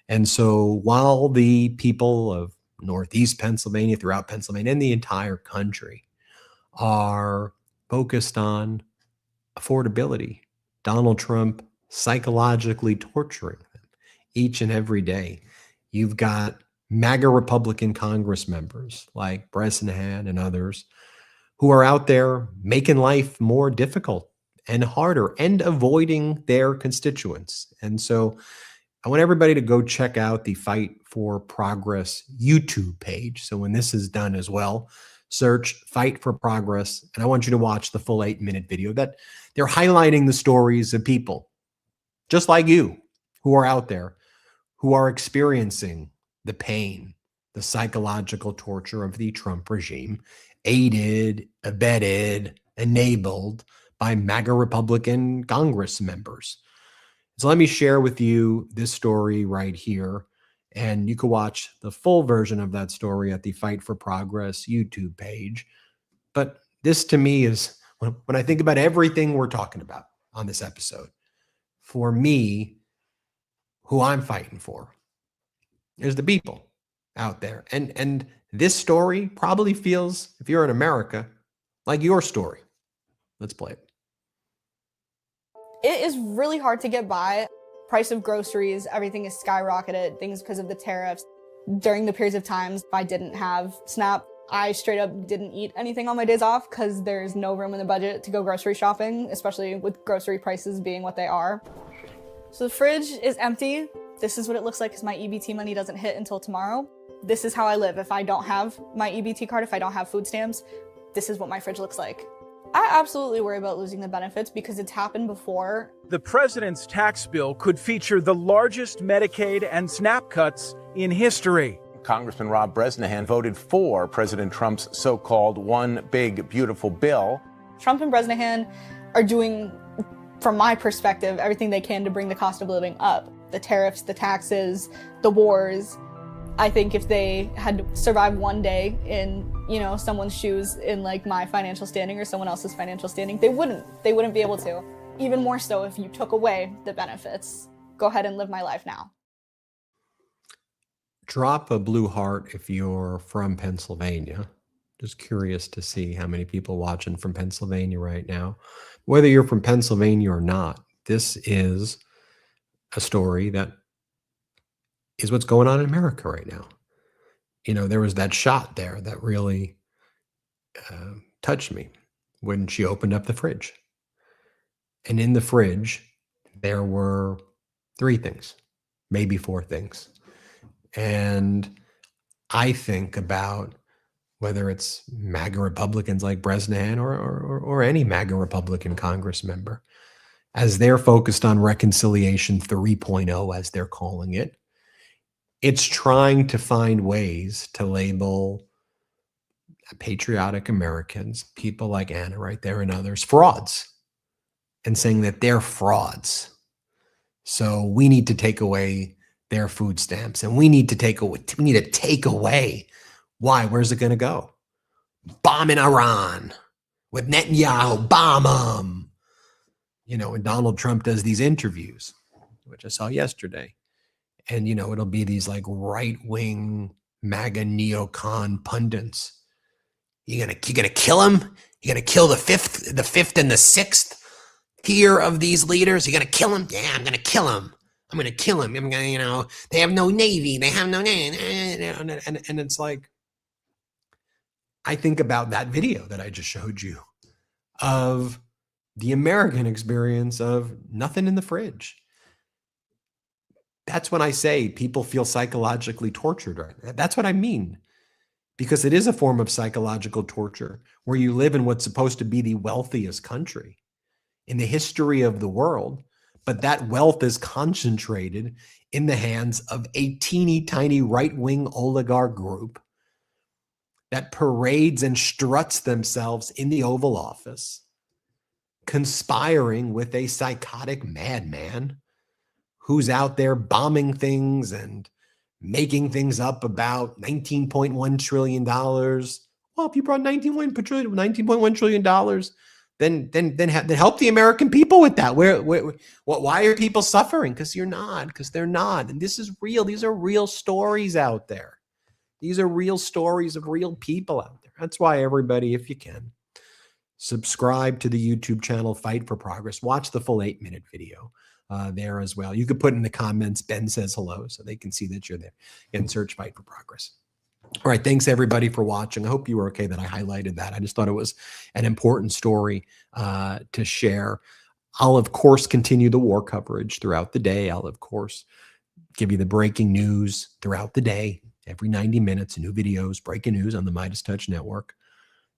And so while the people of Northeast Pennsylvania, throughout Pennsylvania, and the entire country are focused on affordability, Donald Trump psychologically torturing them each and every day. You've got MAGA Republican Congress members like Bresnahan and others who are out there making life more difficult and harder and avoiding their constituents. And so I want everybody to go check out the Fight for Progress YouTube page. So when this is done as well, search Fight for Progress, and I want you to watch the full 8-minute video that they're highlighting the stories of people just like you who are out there, who are experiencing the pain, the psychological torture of the Trump regime, aided, abetted, enabled by MAGA Republican Congress members. So let me share with you this story right here, and you can watch the full version of that story at the Fight for Progress YouTube page. But this to me is, when I think about everything we're talking about on this episode, for me, who I'm fighting for is the people out there. And this story probably feels, if you're in America, like your story. Let's play it. It is really hard to get by. price of groceries, everything is skyrocketed, things because of the tariffs. During the periods of times I didn't have SNAP, I straight up didn't eat anything on my days off because there's no room in the budget to go grocery shopping, especially with grocery prices being what they are. So the fridge is empty. This is what it looks like because my EBT money doesn't hit until tomorrow. This is how I live. If I don't have my EBT card, if I don't have food stamps, this is what my fridge looks like. I absolutely worry about losing the benefits because it's happened before. The president's tax bill could feature the largest Medicaid and SNAP cuts in history. Congressman Rob Bresnahan voted for President Trump's so-called One Big Beautiful Bill. Trump and Bresnahan are doing, from my perspective, everything they can to bring the cost of living up. The tariffs, the taxes, the wars. I think if they had survived one day in, someone's shoes in like my financial standing or someone else's financial standing, they wouldn't be able to. Even more so if you took away the benefits. Go ahead and live my life now. Drop a blue heart if you're from Pennsylvania. Just curious to see how many people watching from Pennsylvania right now. Whether you're from Pennsylvania or not, this is a story that is what's going on in America right now. There was that shot there that really touched me when she opened up the fridge. And in the fridge, there were 3 things, maybe 4 things. And I think about whether it's MAGA Republicans like Bresnahan or any MAGA Republican Congress member, as they're focused on reconciliation 3.0, as they're calling it, it's trying to find ways to label patriotic Americans, people like Anna right there and others, frauds, and saying that they're frauds. So we need to take away their food stamps, and we need to take away. Why? Where's it going to go? Bombing Iran with Netanyahu, bomb them. When Donald Trump does these interviews, which I saw yesterday, and it'll be these like right-wing MAGA neocon pundits. You're gonna kill him? You're gonna kill the fifth and the 6th tier of these leaders? You're gonna kill him? Yeah, I'm gonna kill him. I'm gonna kill him. I'm gonna, they have no navy. They have no navy. And it's like, I think about that video that I just showed you of the American experience of nothing in the fridge. That's when I say people feel psychologically tortured. Right? That's what I mean. Because it is a form of psychological torture where you live in what's supposed to be the wealthiest country in the history of the world. But that wealth is concentrated in the hands of a teeny tiny right-wing oligarch group that parades and struts themselves in the Oval Office, conspiring with a psychotic madman who's out there bombing things and making things up about $19.1 trillion. Well, if you brought $19.1 trillion, then help the American people with that. Why are people suffering? Because they're not. And this is real. These are real stories out there. These are real stories of real people out there. That's why everybody, if you can, subscribe to the YouTube channel Fight for Progress. Watch the full 8-minute video there as well. You could put in the comments, Ben says hello, so they can see that you're there, and search Fight for Progress. All right. Thanks, everybody, for watching. I hope you were okay that I highlighted that. I just thought it was an important story to share. I'll, of course, continue the war coverage throughout the day. I'll, of course, give you the breaking news throughout the day. Every 90 minutes, new videos, breaking news on the MeidasTouch network.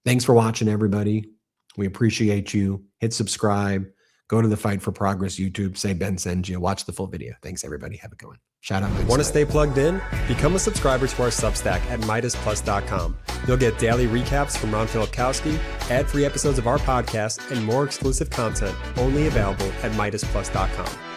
Thanks for watching, everybody. We appreciate you. Hit subscribe. Go to the Fight for Progress YouTube. Say Ben sends you. Watch the full video. Thanks, everybody. Have a good one. Shout out. Want to stay plugged in? Become a subscriber to our Substack at MeidasPlus.com. You'll get daily recaps from Ron Filipkowski, ad-free episodes of our podcast, and more exclusive content only available at MeidasPlus.com.